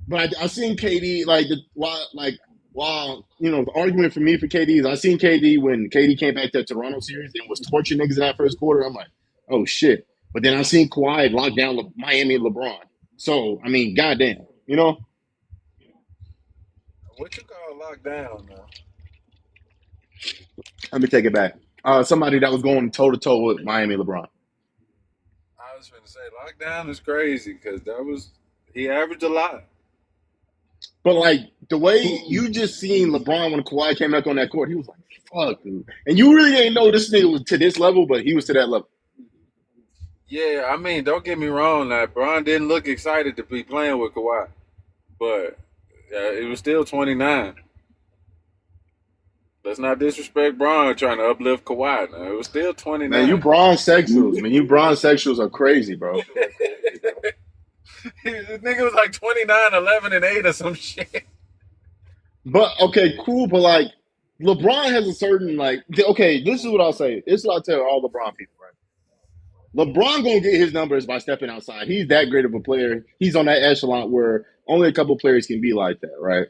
But I seen KD while the argument for me for KD is I seen KD when KD came back to the Toronto series and was torching niggas in that first quarter. I'm like, oh shit. But then I seen Kawhi lock down Miami and LeBron. So I mean, goddamn, what you call lockdown now? let me take it back. Somebody that was going toe to toe with Miami and LeBron. I was going to say lockdown is crazy because he averaged a lot. But like the way you just seen LeBron when Kawhi came back on that court, he was like, "Fuck, dude," and you really didn't know this nigga was to this level, but he was to that level. Yeah, I mean, don't get me wrong. That Bron didn't look excited to be playing with Kawhi, but it was still 29. Let's not disrespect Bron trying to uplift Kawhi. Now it was still Man, you 29. bronze sexuals, man. You bronze sexuals are crazy, bro. This nigga was like 29, 11, and 8 or some shit. But okay, cool. But like, LeBron has a certain like. Okay, this is what I'll say. This is what I'll tell all LeBron people. Right? LeBron gonna get his numbers by stepping outside. He's that great of a player. He's on that echelon where only a couple players can be like that, right?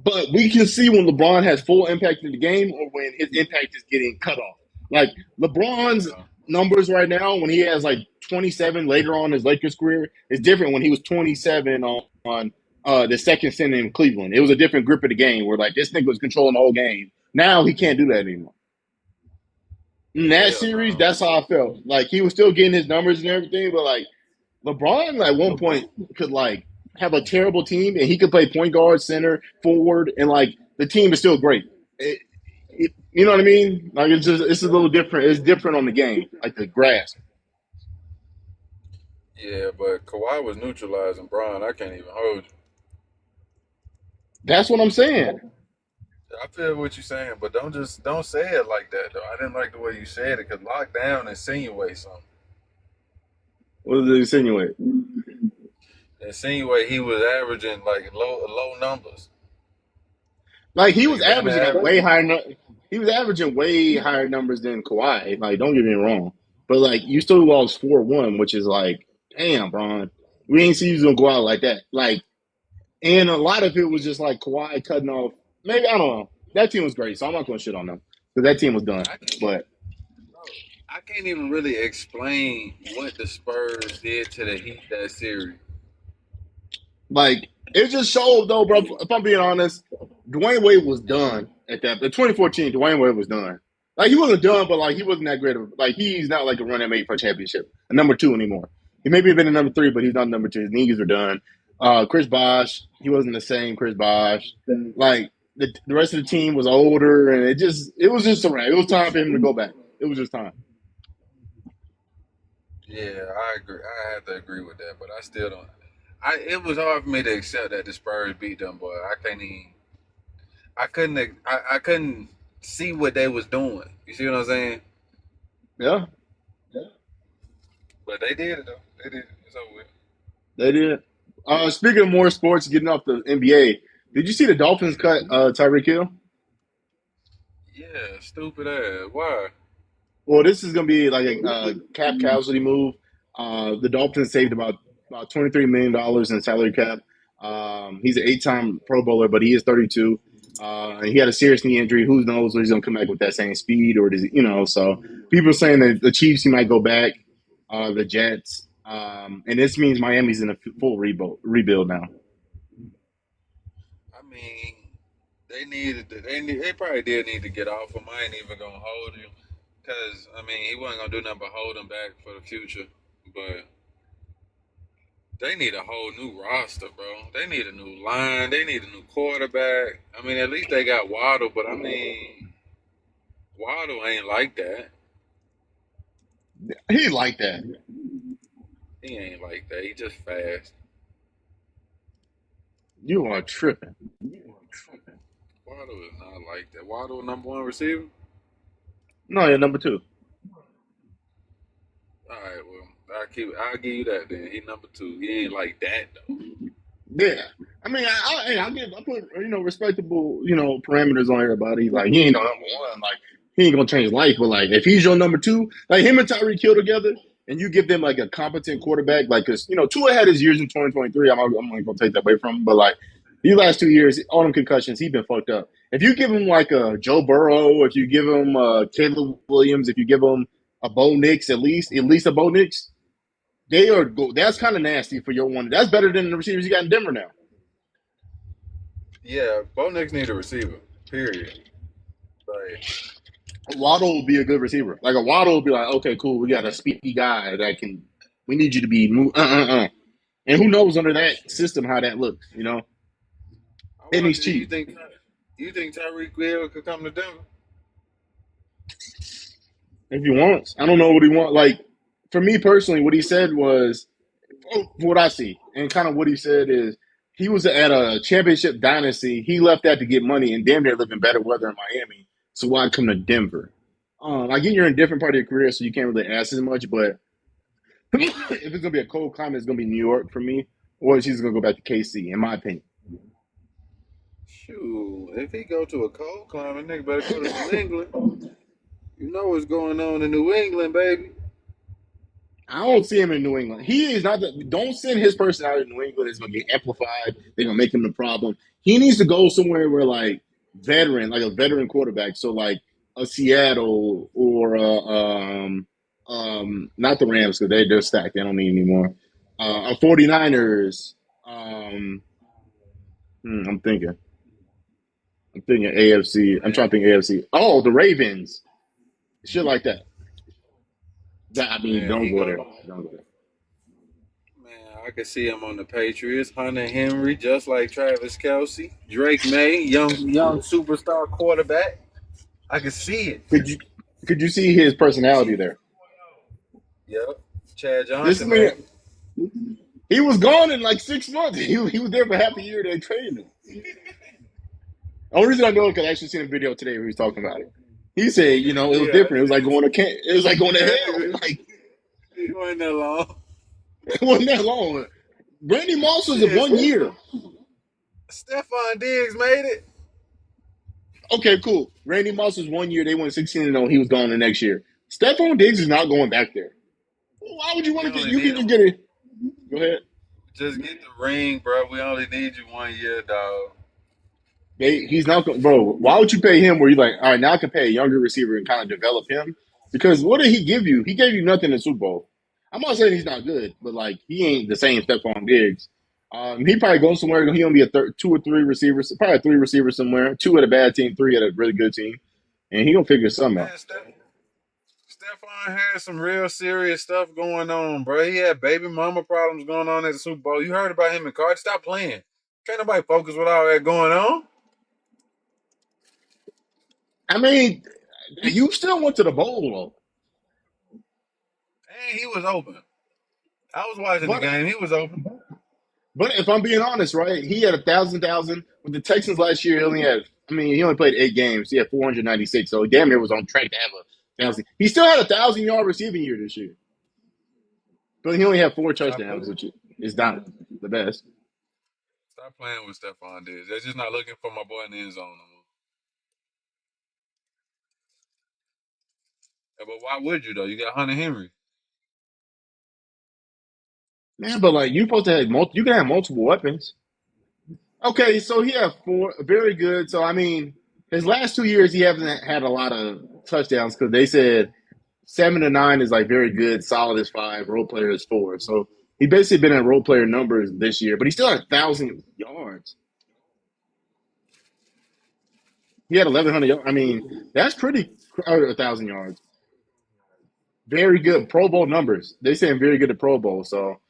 But we can see when LeBron has full impact in the game or when his impact is getting cut off. Like LeBron's Yeah, numbers right now, when he has like 27 later on in his Lakers career, is different when he was 27 on the second stint in Cleveland. It was a different grip of the game where like this nigga was controlling the whole game. Now he can't do that anymore. In that hell series, no. that's how I felt. Like he was still getting his numbers and everything, but like LeBron at one point could like have a terrible team and he could play point guard, center, forward, and like the team is still great. You know what I mean? Like it's a little different. It's different on the game, like the grass. Yeah, but Kawhi was neutralizing Bron. I can't even hold you. That's what I'm saying. I feel what you're saying, but don't say it like that though. I didn't like the way you said it because lockdown insinuates something. What does it insinuate? Insinuate he was averaging like low numbers. Like he was Nigga damn averaging at near way higher. He was averaging way higher numbers than Kawhi. Like don't get me wrong, but like you still lost 4-1, which is like damn, Bron. We ain't see you gonna go out like that. Like, and a lot of it was just like Kawhi cutting off. Maybe I don't know. That team was great, so I'm not gonna shit on them because that team was done. I can't, But bro, I can't even really explain what the Spurs did to the Heat that series. like it just showed though, bro. If I'm being honest, Dwayne Wade was done at that. In 2014, Dwayne Wade was done. Like he wasn't done, but like he wasn't that great of like he's not like a running mate for a championship, a number two anymore. He maybe been a number three, but he's not number two. His knees are done. Chris Bosh, he wasn't the same Chris Bosh. Like the rest of the team was older, and it was just a wrap. It was time for him to go back. It was just time. Yeah, I agree. I have to agree with that, but I still don't. It was hard for me to accept that the Spurs beat them, but I can't even. I couldn't see what they was doing. You see what I'm saying? Yeah, But they did it though. They did it. It's over with. they did. Speaking of more sports, getting off the NBA, did you see the Dolphins cut Tyreek Hill? Yeah, stupid ass. Why? Well, this is going to be like a cap casualty move. The Dolphins saved about $23 million in salary cap. He's an eight-time Pro Bowler, but he is 32. And he had a serious knee injury. Who knows if he's going to come back with that same speed or does he, you know? So people are saying that the Chiefs he might go back, the Jets, and this means Miami's in a full rebuild now. I mean, they probably did need to get off him. I ain't even gonna hold you, cause I mean he wasn't gonna do nothing but hold him back for the future. But they need a whole new roster, bro. They need a new line. They need a new quarterback. I mean, at least they got Waddle, but I mean, Waddle ain't like that. He like that. He ain't like that. He just fast. You are tripping. Waddle is not like that. Waddle number one receiver. No, you're number two. All right, well, I'll give you that then. He number two. He ain't like that though. Yeah. I mean, I put respectable parameters on everybody. Like he ain't no number one. Like he ain't gonna change his life, but like if he's your number two, like him and Tyreek Hill together, and you give them like a competent quarterback, like because Tua had his years in 2023. I'm not gonna take that away from him, but like these last 2 years, all them concussions, he's been fucked up. If you give him like a Joe Burrow, if you give him Caleb Williams, if you give him a Bo Nix, at least a Bo Nix, they are go. That's kind of nasty for your one. That's better than the receivers you got in Denver now. Yeah, Bo Nix need a receiver. Period. Like, Waddle will be a good receiver. Like a Waddle will be like, okay, cool, we got a speedy guy that can. We need you to be And who knows under that system how that looks. I And he's wonder, cheap you think Tyreek Hill could come to Denver? if he wants. I don't know what he wants. Like for me personally, what he said was what I see, and kind of what he said is he was at a championship dynasty. He left that to get money, and damn near living better weather in Miami. So why come to Denver? I get you're in a different part of your career, so you can't really ask as much. But if it's gonna be a cold climate, it's gonna be New York for me, or he's gonna go back to KC, in my opinion. Shoot, if he go to a cold climate, nigga better go to New England. You know what's going on in New England, baby. I don't see him in New England. He is not the. Don't send his personality to New England. It's gonna get amplified. They're gonna make him the problem. He needs to go somewhere where like veteran, like a veteran quarterback. So like a Seattle or not the Rams because they're stacked. They don't need anymore. A 49ers. Um, I'm thinking. I'm thinking AFC. I'm trying to think AFC. Oh, the Ravens. Shit like that. That I mean, Man, don't he go go. there. Don't go there. Man, I could see him on the Patriots. Hunter Henry, just like Travis Kelsey. Drake May, young superstar quarterback. I could see it. Could you could you see his personality there? Yep. Chad This Johnson, man, maybe. he was gone in like 6 months. He was there for half a year. They traded him. The only reason I know it because I actually seen a video today where he was talking about it. He said, it was Yeah, different. It was like going to camp. It was like going to yeah, hell. Like he wasn't that long. it wasn't that long. Randy Moss was in Shit, 1 year. Stephon Diggs made it. Okay, cool. Randy Moss was 1 year. They went 16-0. He was gone the next year. Stephon Diggs is not going back there. Why would you want We to get? only You can need just him. get it. Go ahead. Just get the ring, bro. We only need you 1 year, dog. He's not going, bro. Why would you pay him where you're like, all right, now I can pay a younger receiver and kind of develop him? Because what did he give you? He gave you nothing in the Super Bowl. I'm not saying he's not good, but like he ain't the same Stephon Diggs. He probably goes somewhere. He'll be a two or three receivers, probably three receivers somewhere. Two at a bad team, three at a really good team, and he gonna figure something out. Man, Stephon had some real serious stuff going on, bro. He had baby mama problems going on at the Super Bowl. You heard about him and Cardi. Stop playing. Can't nobody focus with all that going on. I mean, you still went to the bowl though, And he was open. I was watching the but game. He was open. But if I'm being honest, right, he had 1,000 with the Texans last year. He only had, I mean, he only played 8 games. He had 496, so damn near was on track to have 1,000. He still had 1,000 yard receiving year this year, but he only had four Stop touchdowns, playing. which is not the best. Stop playing with Stephon Diggs. They're just not looking for my boy in the end zone no more. Yeah, but why would you though? You got Hunter Henry. Man, but like you supposed to have you can have multiple weapons. Okay, so he had four, very good. So I mean, his last 2 years he hasn't had a lot of touchdowns because they said 7 to 9 is like very good, solid is five, role player is four. So he basically been at role player numbers this year, but he still had 1,000 yards. He had 1,100 yards. I mean, that's pretty 1,000 yards. Very good Pro Bowl numbers. They saying very good at Pro Bowl. So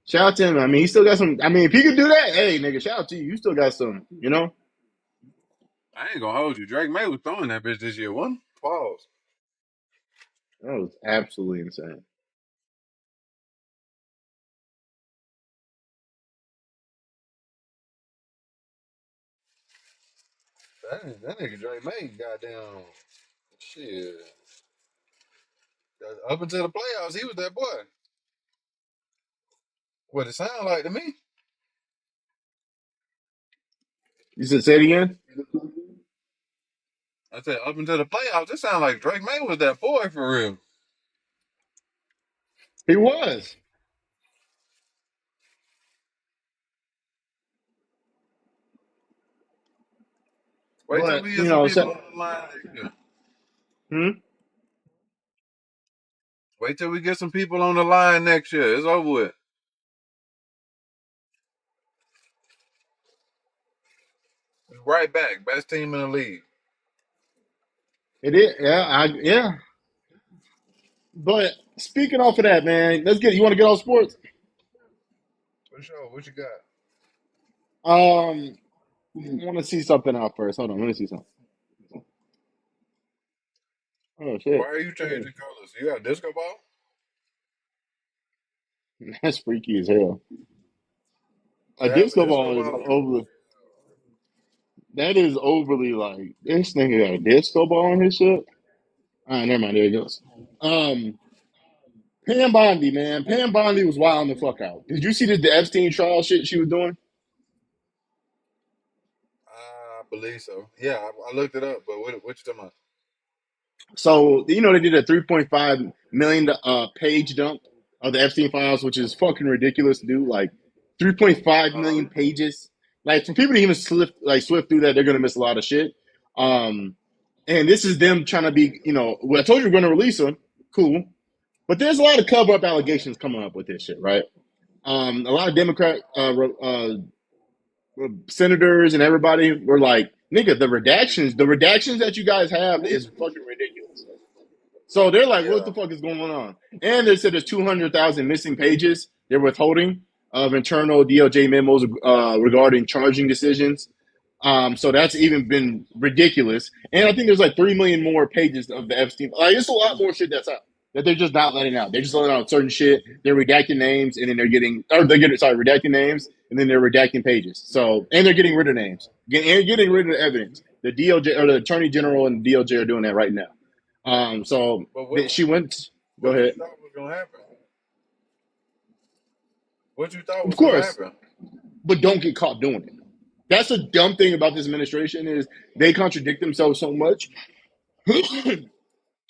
shout out to him. I mean, he still got some. I mean, if he could do that, hey nigga, shout out to you. You still got some. I ain't gonna hold you. Drake May was throwing that bitch this year. One pause. That was absolutely insane. That nigga Drake May, goddamn shit. Up until the playoffs, he was that boy. What it sound like to me. You said say it again. I said up until the playoffs, it sounded like Drake May was that boy for real. He was. Wait till But we get you some know, people so, on the line next year. hmm? Wait till we get some people on the line next year. It's over with. Right back. Best team in the league. It is. Yeah. But speaking off of that, man, let's get. You want to get on sports? For sure. What you got? I want to see something out first. Hold on, let me see something. Oh Why shit, are you changing colors? You got a disco ball? that's freaky as hell. A To have a disco disco ball is ball? overly. That is overly like this nigga got a disco ball in his shit. All right, never mind. There it goes. Um, Pam Bondi, man. Pam Bondi was wild the fuck out. Did you see the Epstein trial shit she was doing? I believe so. Yeah, I looked it up, but what you talking about? So they did a 3.5 million page dump. of the Epstein files, which is fucking ridiculous to do. Like 3.5 Uh, million pages. Like for people to even swift through that, they're gonna miss a lot of shit. Um, and this is them trying to be, well, I told you we're gonna release them. Cool. But there's a lot of cover up allegations coming up with this shit, right? A lot of Democrat senators and everybody were like, nigga, the redactions that you guys have is fucking ridiculous. So they're like, what yeah. the fuck is going on? And they said there's 200,000 missing pages they're withholding of internal DOJ memos regarding charging decisions. So that's even been ridiculous. And I think there's like 3 million more pages of the Epstein. Like, it's a lot more shit that's out that they're just not letting out. They're just letting out certain shit. They're redacting names and then redacting names and then they're redacting pages. So, and they're getting rid of names and getting rid of the evidence. The DOJ or the Attorney General and the DOJ are doing that right now. So But she went. Go what you ahead. thought was gonna happen? What you thought Of was gonna course, happen? but don't get caught doing it. That's the dumb thing about this administration is they contradict themselves so much.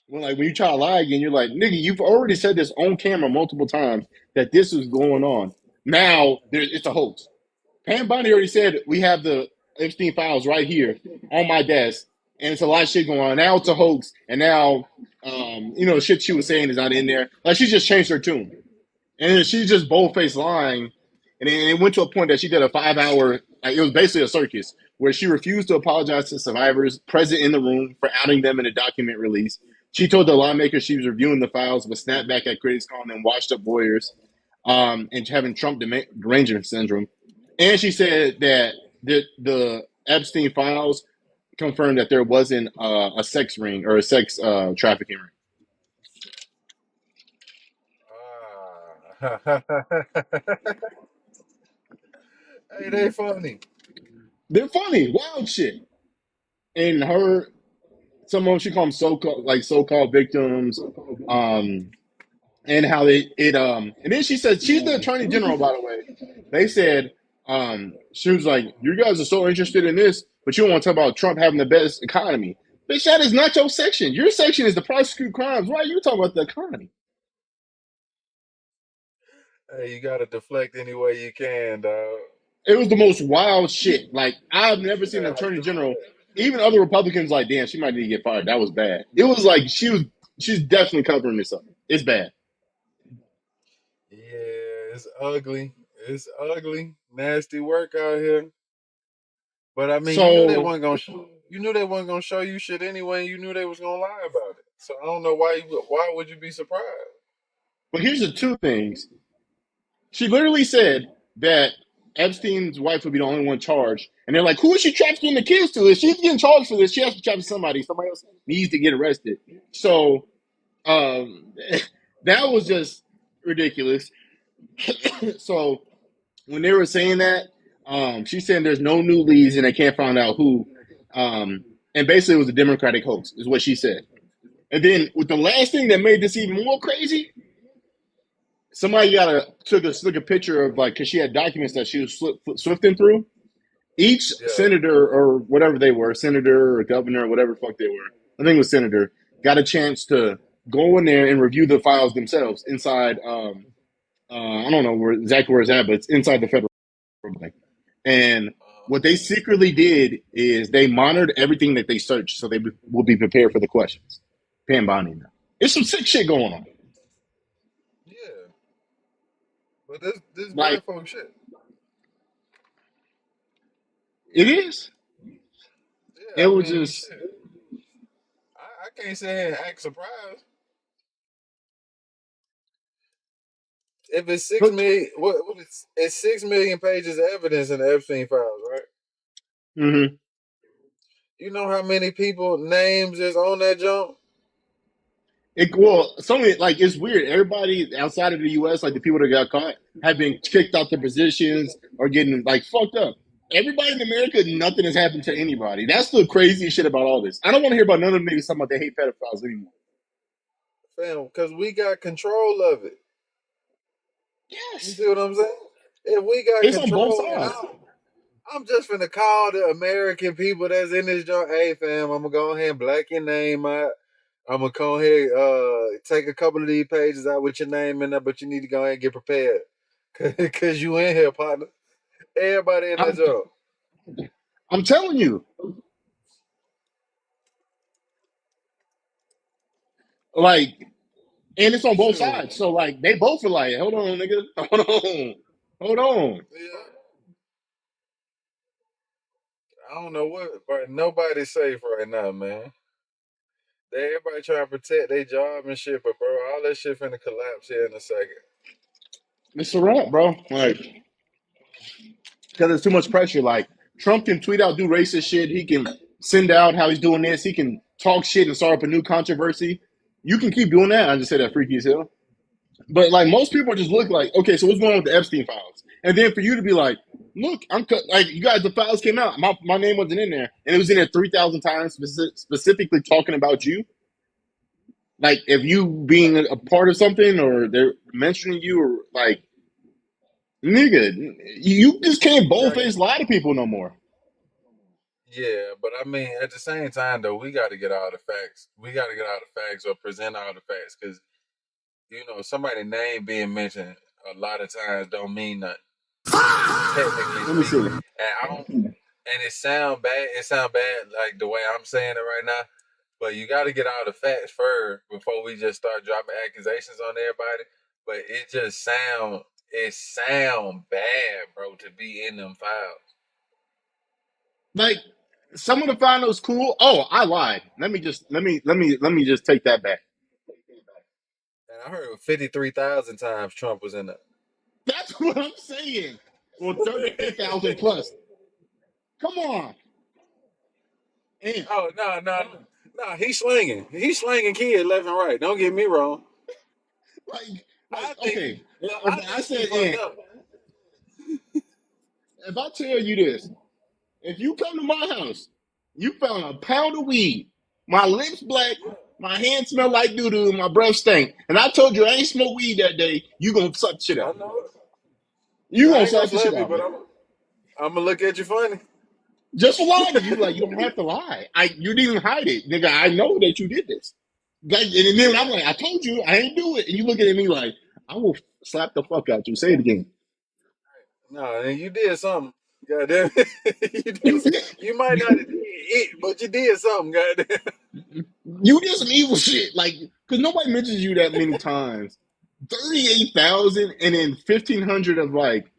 When you try to lie again, you're like, nigga, you've already said this on camera multiple times that this is going on. Now it's a hoax. Pam Bondi already said we have the Epstein files right here on my desk, and it's a lot of shit going on. Now it's a hoax, and now the shit she was saying is not in there. Like she just changed her tune. And then she's just bold-faced lying. And then it went to a point that she did a 5-hour, like it was basically a circus, where she refused to apologize to survivors present in the room for outing them in a document release. She told the lawmakers she was reviewing the files, but snapped back at critics calling them washed up lawyers and having Trump derangement syndrome. And she said that the Epstein files confirmed that there wasn't a sex ring or a sex trafficking ring. Ah. Hey, they funny. They're funny, wild shit. And some of them she called them so-called victims, um, and how and then she said she's the attorney general, by the way. They said she was like, you guys are so interested in this, but you don't want to talk about Trump having the best economy. Bitch, that is not your section. Your section is to prosecute crimes. Why are you talking about the economy? Hey, you gotta deflect any way you can, dog. It was the most wild shit. Like I've never You seen an gotta attorney deflect. general, even other Republicans, like, damn, she might need to get fired. That was bad. It was like she's definitely covering this up. It's bad. Yeah, it's ugly. It's ugly. Nasty work out here. But I mean, you knew they So weren't gonna show. You knew they weren't gonna show you shit anyway. You knew they was gonna lie about it. So I don't know why would you be surprised? But here's the two things. She literally said that Epstein's wife would be the only one charged. And they're like, who is she trafficking the kids to? If she's getting charged for this, she has to traffic somebody. Somebody else needs to get arrested. So um, that was just ridiculous. So when they were saying that, she said there's no new leads and they can't find out who. And basically, it was a Democratic hoax, is what she said. And then with the last thing that made this even more crazy, somebody took a picture of like because she had documents that she was swifting through. Each Yeah. senator or whatever they were, senator or governor or whatever the fuck they were, I think it was senator, got a chance to go in there and review the files themselves inside. I don't know exactly where it's at, but it's inside the federal building. And what they secretly did is they monitored everything that they searched, so they will be prepared for the questions. Pam Bondi now. It's some sick shit going on. Yeah. But this Like black folk shit. it is. It Yeah, I was mean just shit. I can't sit here and act surprised. If it's six but million, it's 6 million pages of evidence in the Epstein files, right? mm-hmm. You know how many people names is on that jump? Some of it, like it's weird. Everybody outside of the U.S., like the people that got caught, have been kicked out their positions or getting like fucked up. Everybody in America, nothing has happened to anybody. That's the craziest shit about all this. I don't want to hear about none of them niggas talking about they hate pedophiles anymore. Fam, because we got control of it. You Yes, see what I'm saying? If we got it's on both control, and sides. I'm just finna call the American people that's in this joint. Hey, fam, I'm gonna go ahead and black your name out. I'm gonna go ahead, take a couple of these pages out with your name in there, but you need to go ahead and get prepared, cause you in here, partner. Everybody in that I'm job. I'm telling you, like, and it's on both Shoot, sides. So like, they both are like, hold on, nigga, hold on. yeah. I don't know what, but nobody's safe right now, man. Everybody trying to protect their job and shit, but bro, all that shit finna collapse here in a second. It's a wrap, bro. Like, because there's too much pressure. Like, Trump can tweet out, do racist shit. He can send out how he's doing this. He can talk shit and start up a new controversy. You can keep doing that. I just said that freaky as hell. But like most people just look like, okay, so what's going on with the Epstein files? And then for you to be like, look, like you guys, the files came out. My name wasn't in there, and it was in there 3,000 times, specifically talking about you. Like if you being a part of something, or they're mentioning you, or like, nigga, you just can't You gotta boldface lie to people no more. Yeah, but I mean, at the same time, though, we got to get all the facts. We got to get all the facts or present all the facts because somebody's name being mentioned a lot of times don't mean nothing, technically Let me speaking. see. And I don't, and it sound bad. It sound bad like the way I'm saying it right now. But you got to get all the facts first before we just start dropping accusations on everybody. But it sound bad, bro, to be in them files. Like some of the finals cool. Oh, I lied. Let me just take that back. And I heard 53,000 times Trump was in there. That's what I'm saying. Well, 38,000 plus. Come on. And Oh no! He's slinging kids left and right. Don't get me wrong. like I think okay. look, If I I think he said, fucked and up. if I tell you this, if you come to my house, you found a pound of weed, my lips black, my hands smell like doo doo, and my breath stink, and I told you I ain't smoked weed that day, you gonna suck the shit I out me. know it. You I gonna ain't gonna slap the shit slap you, out but me. I'm gonna look at you funny. Just for lying. You don't have to lie. You didn't even hide it. Nigga, I know that you did this. Like, and then I'm Yeah. like, I told you I ain't do it. And you looking at me like, I will slap the fuck out you. Say it again. No, and you did something. Goddamn. You might not have did it, but you did something. Goddamn. You did some evil shit. Like, because nobody mentions you that many times. 38,000 and then 1,500 of like,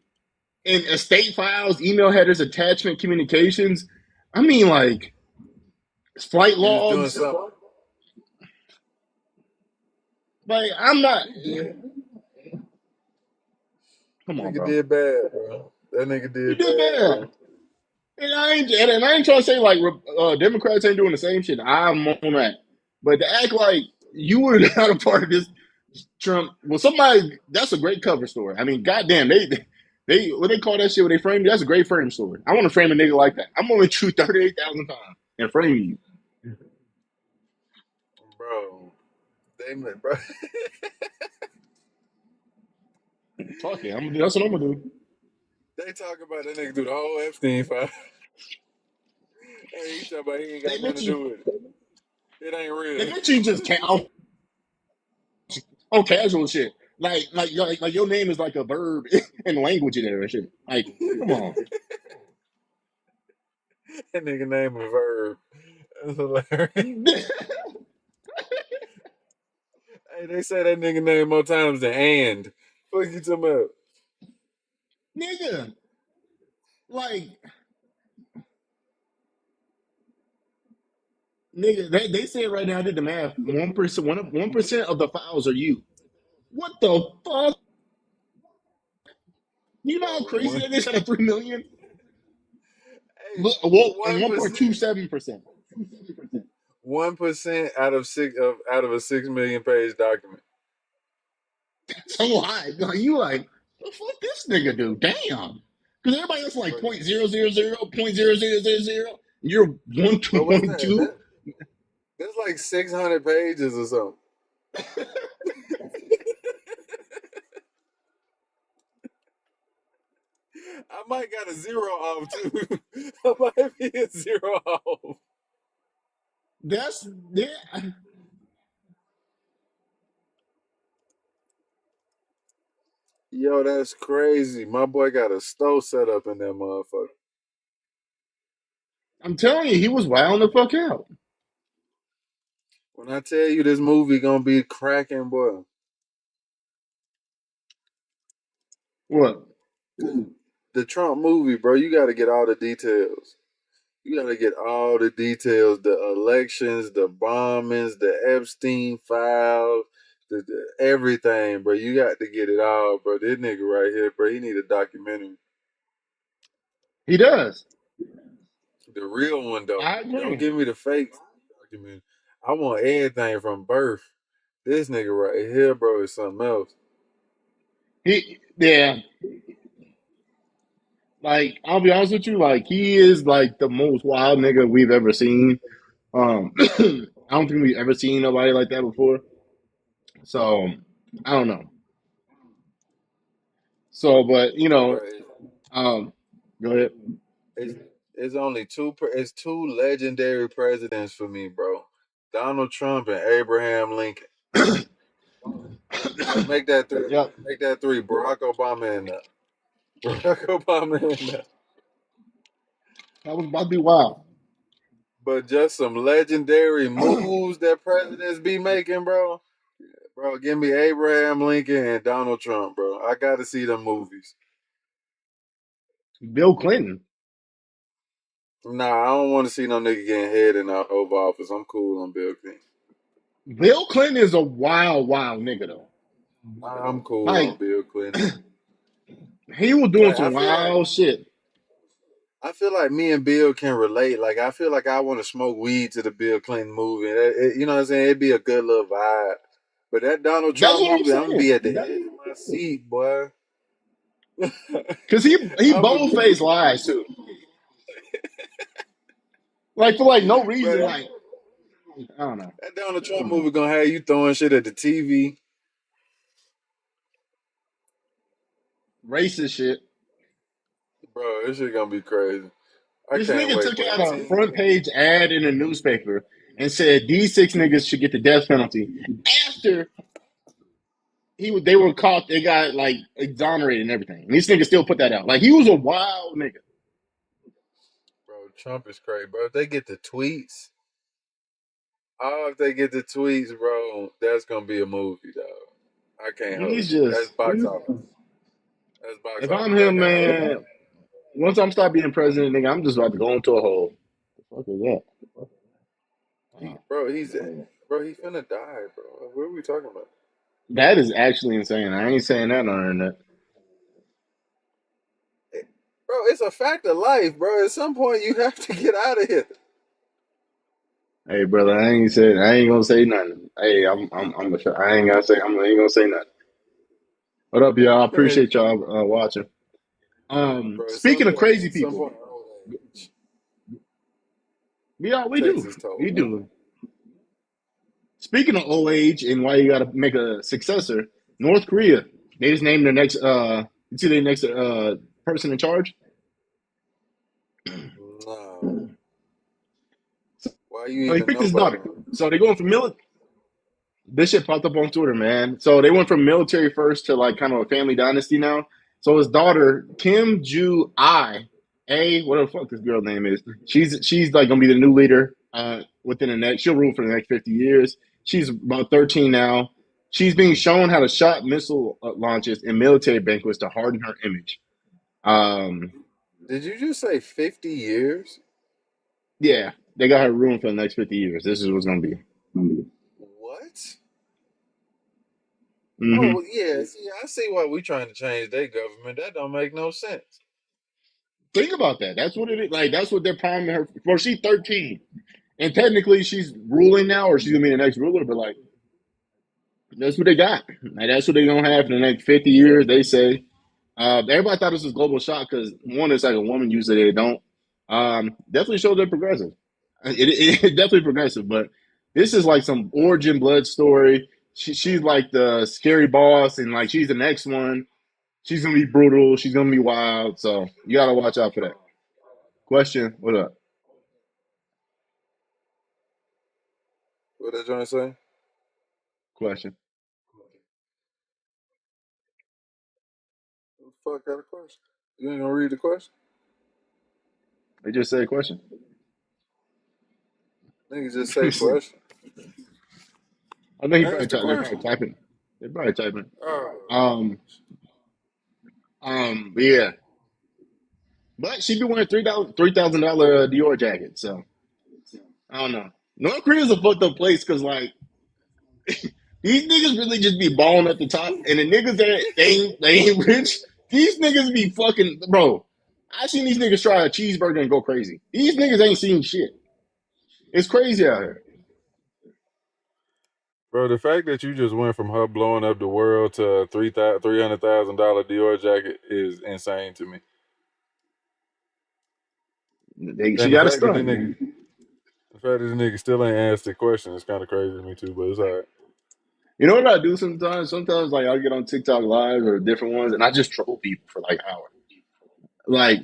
in estate files, email headers, attachment, communications. I mean, like, flight You was doing logs. something. Like, I'm not. You did. Come That on, nigga bro. did bad, bro. That nigga You did did bad, bad. bro. And I ain't trying to say like Democrats ain't doing the same shit. I'm on that, but to act like you were not a part of this Trump. Well, somebody that's a great cover story. I mean, goddamn, they what they call that shit when they frame you. That's a great frame story. I want to frame a nigga like that. I'm gonna shoot 38,000 times and frame you. Bro. Bro. Fuck it, that's what I'm gonna do. They talk about that nigga do the whole Epstein file. Hey, he talking about he ain't They got nothing to mention do with it. It ain't they real. mention you just on casual shit. Like your name is like a verb in language in there and shit. Like, come on. That nigga name a verb. That's hilarious. Hey, they say that nigga name more times than and. What you talking about? Nigga, like nigga, they say right now. I did the math. 1%, 1% of the files are you. What the fuck? You know how Bro, crazy one, that is out of 3 million? hey, Look, well, and 1%. 1.27%. 1% out of a 6 million page document. So high. Like, you like, what the fuck this nigga do? Damn. Because everybody else like Bro, point zero zero zero, point zero zero zero zero. You're one but what's point that? two. That's like 600 pages or something. I might got a zero off too. I might be a zero off. That's yeah. Yo, that's crazy. My boy got a stove set up in that motherfucker. I'm telling you, he was wilding the fuck out. When I tell you this movie gonna be cracking, boy. What? The Trump movie, bro, you gotta get all the details. You gotta get all the details, the elections, the bombings, the Epstein files, the everything, bro. You got to get it all, bro. This nigga right here, bro, he need a documentary. He does. The real one though. I Don't agree. give me the fake documentary. I want everything from birth. This nigga right here, bro, is something else. Yeah, like I'll be honest with you, like he is like the most wild nigga we've ever seen. I don't think we've ever seen nobody like that before. So I don't know. So, but Bro, um, go ahead. it's, it's only it's two legendary presidents for me, bro. Donald Trump and Abraham Lincoln. Like make that three. Yep, Make that three. Barack Obama and Barack Obama and that was about to be wild. but just some legendary moves that presidents be making, bro. Bro, give me Abraham Lincoln and Donald Trump, bro. I got to see them movies. Bill Clinton. Nah, I don't want to see no nigga getting head in the Oval Office. I'm cool on Bill Clinton. Bill Clinton is a wild, wild nigga though. I'm cool Like on Bill Clinton. he was doing Like some wild shit. I feel like me and Bill can relate. Like I feel like I want to smoke weed to the Bill Clinton movie. You know what I'm saying? It'd be a good little vibe. But that Donald That's Trump what I'm movie, I'm gonna be saying. at the edge of my seat, boy. Cause he I'm gonna bold be, faced lies too. Like for like no bro. reason. Like I don't know. That Donald Trump movie gonna have you throwing shit at the TV, Racist shit. bro. This shit gonna be crazy. I This can't nigga wait, took bro. out a front page ad in a newspaper and said these six niggas should get the death penalty after they were caught, they got like exonerated and everything. And this nigga still put that out. Like he was a wild nigga. Bro, Trump is crazy, bro. If they get the tweets, if they get the tweets, bro, that's gonna be a movie, dog. I can't hold He's you. That's just box office. That's box if I'm office. I him, can't hold you. man, once I'm stop being president, nigga, I'm just about to go into a hole. What the fuck is that? He, Wow. bro, he's bro. He finna die, bro. What are we talking about? That is actually insane. I ain't saying that on the internet. Bro, it's a fact of life, bro. At some point, you have to get out of here. Hey, brother, I ain't gonna say nothing. Hey, I ain't gonna say, I ain't gonna say nothing. What up, y'all? Appreciate y'all watching. Bro, Speaking of crazy at some people, point, old age we takes do, its toll. we do. Speaking of old age and why you got to make a successor, North Korea, they just named their next, you see their next person in charge. No, why you So he even picked know his about daughter. him? So they're going from military. This shit popped up on Twitter, man. So they went from military first to like kind of a family dynasty now. So his daughter, Kim Ju whatever the fuck this girl name is, she's like gonna be the new leader within the next. She'll rule for the next 50 years. She's about 13 now. She's being shown how to shot missile launches in military banquets to harden her image. Um, Did you just say 50 years? yeah, they got her ruling for the next 50 years. This is what's gonna be. What? Oh Hmm. well, yeah. See, I see why we trying to change their government. That don't make no sense. Think about that. That's what it is. Like that's what they're priming her for. She's 13. And technically, she's ruling now, or she's gonna be the next ruler. But like, that's what they got. Like, that's what they're gonna have in the next 50 years. They say. Everybody thought this was a global shock because one, it's like a woman usually they don't. Definitely shows they're progressive. It definitely progressive, but this is like some origin blood story. She's like the scary boss, and like she's the next one. She's gonna be brutal. She's gonna be wild. So you gotta watch out for that. Question: what up? What they trying to say? Question. fuck got a question? You ain't gonna read the question? They just said question. Niggas just say question. I think Ask the they're probably question. typing. They're probably typing. Oh, Um, but yeah. But she be wearing $3,000 Dior jacket, so I don't know. North Korea's a fucked up place because like these niggas really just be balling at the top, and the niggas that they ain't rich, these niggas be fucking bro. I seen these niggas try a cheeseburger and go crazy. These niggas ain't seen shit. It's crazy out here. bro, the fact that you just went from her blowing up the world to a $300,000 Dior jacket is insane to me. She And the got a fact that stunt. the fact that the nigga still ain't asked the question is kind of crazy to me too. But it's alright. You know what I do sometimes? Sometimes like I get on TikTok live or different ones, and I just troll people for like an hour. Like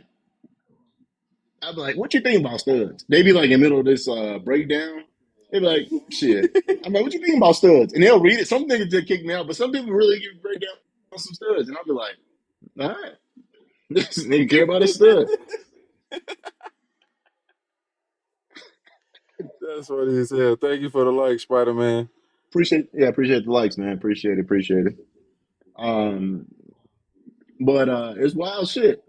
I'd be like, "What you think about studs?" They be like in the middle of this breakdown. They be like, "Shit." I'm like, "What you think about studs?" And they'll read it. Some niggas just kick me out, but some people really give a breakdown on some studs, and I'll be like, "All right, this nigga care about his stud." That's what he said. Thank you for the like, Spider Man. Appreciate the likes, man. Appreciate it. Um, but it's wild shit.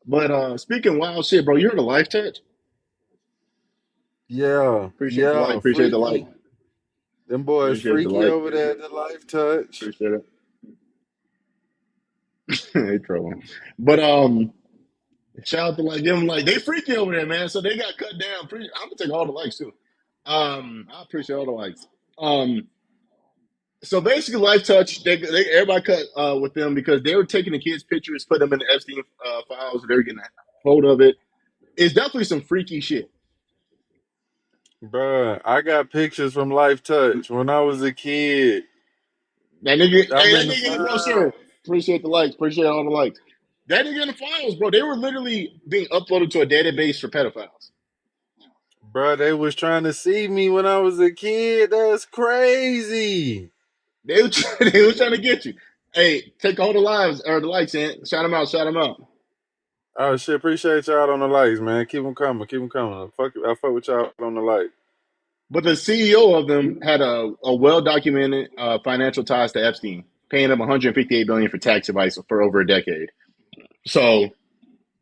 But speaking wild shit, bro, you heard of Lifetouch? Yeah, Appreciate the like. yeah, Appreciate the like. freaky. Them boys Appreciate the freaky like. over there at the Life Touch. Appreciate it. They trolling. But shout out to like them, like they freaky over there, man. So they got cut down. I'm gonna take all the likes too. I appreciate all the likes. Um, so basically, Life Touch, they everybody cut with them because they were taking the kids' pictures, put them in the Epstein files. They were getting a hold of it. It's definitely some freaky shit. Bruh, I got pictures from Life Touch when I was a kid. That nigga, I'm hey, that in the nigga in the brochure. files. Appreciate the likes. Appreciate all the likes. That nigga in the files, bro. They were literally being uploaded to a database for pedophiles. Bruh, they was trying to see me when I was a kid. That's crazy. They were trying to get you. Hey, take all the lives or the likes in. Shout them out. Shout them out. Oh shit, appreciate y'all on the likes, man. Keep them coming, keep them coming. I fuck with y'all on the like. But the CEO of them had a well documented financial ties to Epstein, paying him 158 billion for tax advice for over a decade. So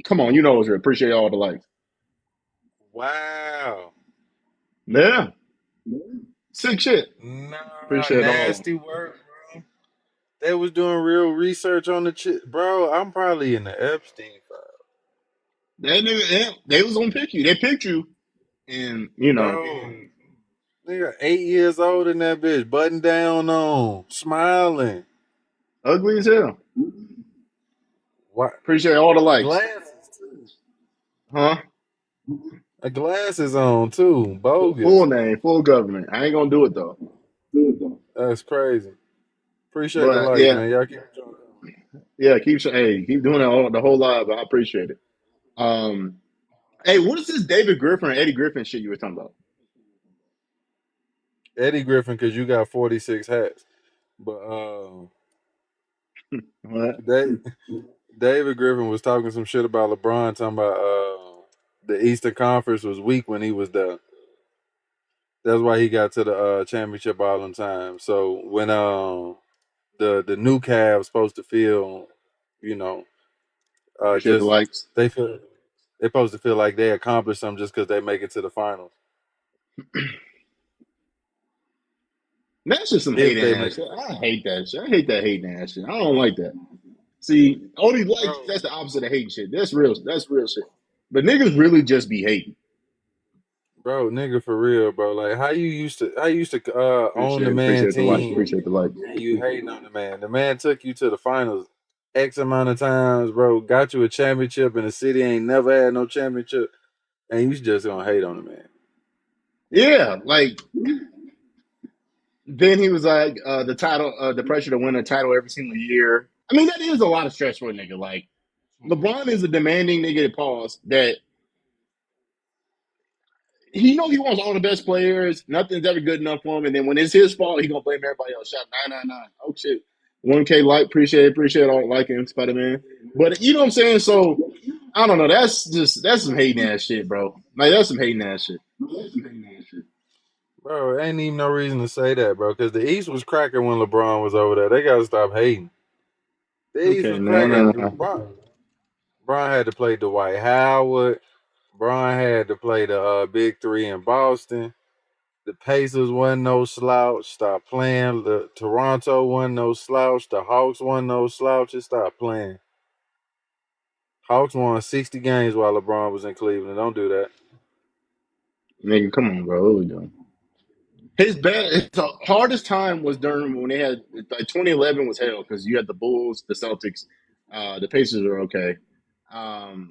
come on, you know it's real. Appreciate all the likes. Wow. Yeah, sick shit. Nah, Appreciate all of them. nasty work, bro. They was doing real research on the shit, bro. I'm probably in the Epstein file, That nigga, yeah, they was gonna pick you. They picked you, and you know, bro. Nigga, 8 years old in that bitch, button down on, smiling. ugly as hell. What? Appreciate all the likes, Glasses too. huh? A glasses on too. Full Bogus. name, full government. I ain't gonna do it though. That's crazy. Appreciate the But likes, yeah, man. Y'all keep it going. yeah, keep doing that the whole live. I appreciate it. Um, hey, what is this David Griffin or Eddie Griffin shit you were talking about? Eddie Griffin, because you got 46 hats. But What? they, David Griffin was talking some shit about LeBron, talking about the Eastern Conference was weak when he was there. That's why he got to the championship all in time. So when the new Cavs supposed to feel, you know, Appreciate the just likes. they feel they supposed to feel like they accomplished something just because they make it to the finals. That's just some If hating they ass make shit. it to the I finals. hate that shit. I hate that hating ass shit. I don't like that. See, all these likes, Bro, that's the opposite of hate shit. That's real. That's real shit. But niggas really just be hating. nigga, for real, bro. Like how you used to own the man Appreciate the like. team Appreciate the like. and you hating on the man. The man took you to the finals X amount of times, bro. Got you a championship and the city ain't never had no championship, and you just gonna hate on the man. Yeah, like then he was like the title, the pressure to win a title every single year. I mean, that is a lot of stress for a nigga. Like LeBron is a demanding nigga to pause that he knows he wants all the best players. Nothing's ever good enough for him. And then when it's his fault, he gonna blame everybody else. Shot 999. Oh shit. 1K like, appreciate all the liking, Spider Man. But you know what I'm saying? So I don't know. That's some hating ass shit, bro. Like that's some hating ass shit. Bro, ain't even no reason to say that, bro, because the East was cracking when LeBron was over there. They got to stop hating. The East Okay, was no, cracking. no, no. Bron had to play Dwight Howard. Bron had to play the Big Three in Boston. The Pacers wasn't no slouch. Stop playing. The Toronto wasn't no slouch. The Hawks wasn't no slouch. Just stop playing. Hawks won 60 games while LeBron was in Cleveland. Don't do that. Nigga, come on, bro. What we doing? His hardest time was during when they had like 2011 was hell because you had the Bulls, the Celtics, the Pacers are okay.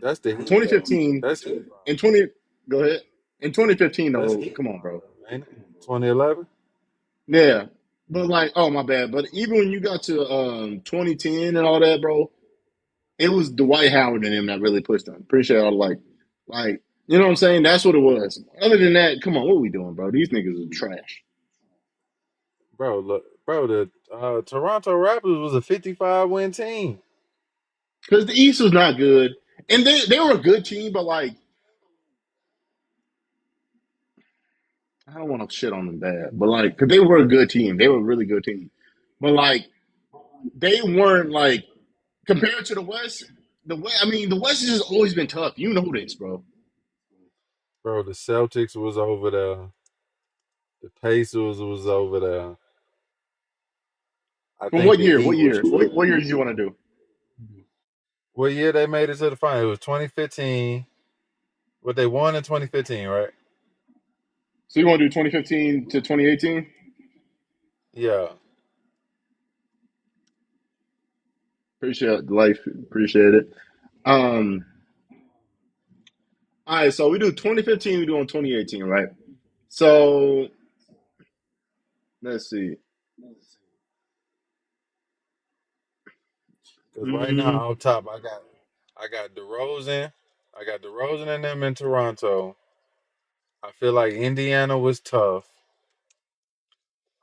That's the Heat, though. 2015 That's Heat. in 20 go ahead in 2015 That's though, Heat, come on, bro. ain't it? 2011. Yeah, but like, oh my bad. But even when you got to 2010 and all that, bro, it was Dwight Howard and him that really pushed them. Appreciate all the like, you know what I'm saying? That's what it was. Other than that, come on, what we doing, bro? These niggas are trash. Bro, look, bro, the Toronto Raptors was a 55 win team. Because the East was not good, and they were a good team, but like I don't want to shit on them bad, but like because they were a good team, they were a really good team, but like they weren't like compared to the West. The West, I mean, the West has just always been tough. You know this, bro. Bro, the Celtics was over there. The Pacers was over there. I From think what the year? Heat What was. year? What year did you want to do? What year they made it to the final? It was 2015. What they won in 2015, right? So you want to do 2015 to 2018? Yeah. Appreciate the life. Appreciate it. Um. All right. So we do 2015. We do on 2018, right? So let's see. Because right Mm, now on top, I got DeRozan. I got DeRozan and them in Toronto. I feel like Indiana was tough.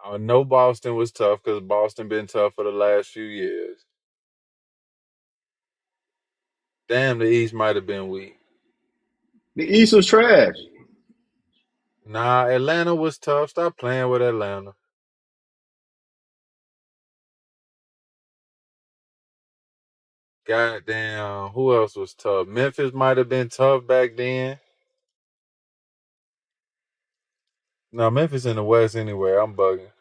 I know Boston was tough because Boston been tough for the last few years. Damn, the East might have been weak. the East was trash. Nah, Atlanta was tough. Stop playing with Atlanta. Goddamn, who else was tough? Memphis might have been tough back then. No, Memphis in the West anyway. I'm bugging.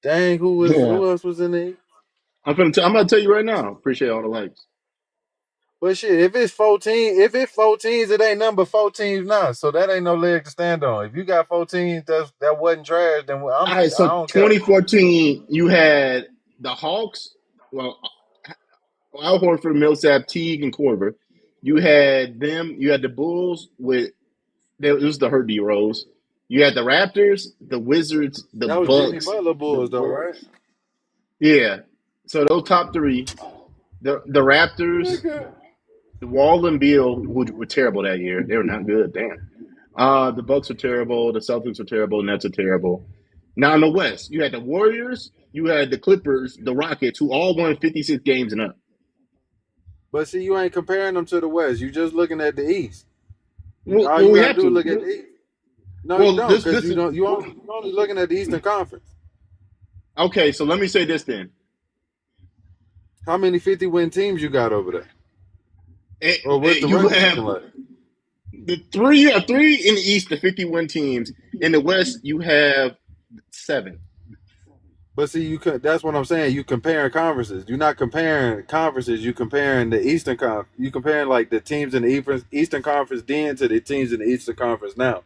Dang, Yeah. who else was in the East? I'm gonna tell you right now. Appreciate all the likes. But shit, if it's 14, if it's 14s, it ain't number 14s now. So that ain't no leg to stand on. If you got 14s, that wasn't trash. Then All right, I so don't care. 2014, you had the Hawks. Well, Al Horford, Millsap, Teague, and Korver. You had them. You had the Bulls with this was the Hurt D Rose. You had the Raptors, the Wizards, the That was Jimmy Bucks. Butler Bulls though, right? Yeah. So those top three, the Raptors, Nigga. the Wall and Beal, who were terrible that year. They were not good. Damn. The Bucks are terrible. The Celtics are terrible. Nets are terrible. Now in the West, you had the Warriors, you had the Clippers, the Rockets, who all won 56 games and up. But see, you ain't comparing them to the West. You just looking at the East. All Well, you we got to have do is to. look at the East. No, you Well, don't, this because this you is don't. You only looking at the Eastern Conference. okay. So let me say this then. How many 50-win teams you got over there? Or what's the You record have looking like? the three. You have three in the East, the 51 teams. In the West, you have seven. But see, that's what I'm saying. You comparing conferences. You're not comparing conferences. You comparing the Eastern Conference. You comparing like the teams in the Eastern Conference then to the teams in the Eastern Conference now.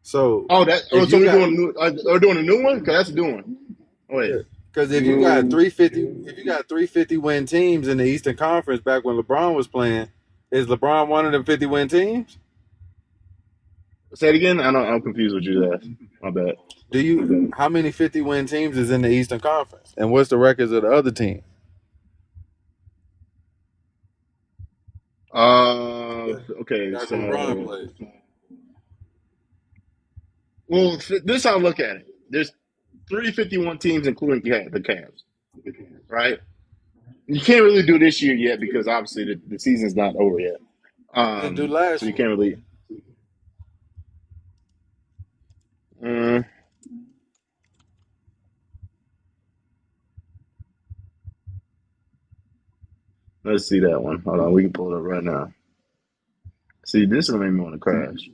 So Oh, that. Oh, if so you we're got, doing. Are doing a new one? Cause that's a new one. Wait. yeah, because if you got 350, if you got 350-win teams in the Eastern Conference back when LeBron was playing, is LeBron one of them 50-win teams? Say it again. I'm confused with you. Asked. My bad. Do you? How many 50-win teams is in the Eastern Conference? And what's the records of the other team? Okay. That LeBron So, played. well, this is how I look at it. 351 teams, including the Cavs, right? You can't really do this year yet because obviously the season's not over yet. Didn't do So last you year. can't really. Uh, let's see that one. Hold on, we can pull it up right now. See, this will make me want to crash.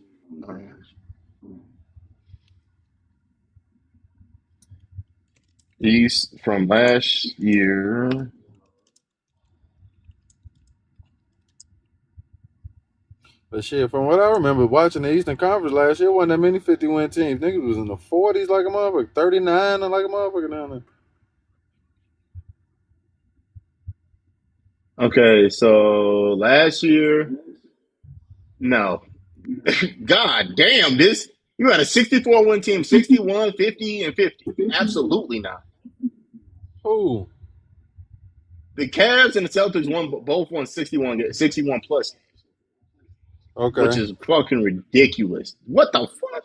East from last year. But shit, from what I remember watching the Eastern Conference last year, wasn't that many 50-win teams. Niggas was in the 40s like a motherfucker, 39 like a motherfucker down there. Okay, so last year, no. God damn, this you had a 64 win team, 61, 50, and 50. Absolutely not. Who? The Cavs and the Celtics both won 61 plus, which Okay. is fucking ridiculous. What the fuck?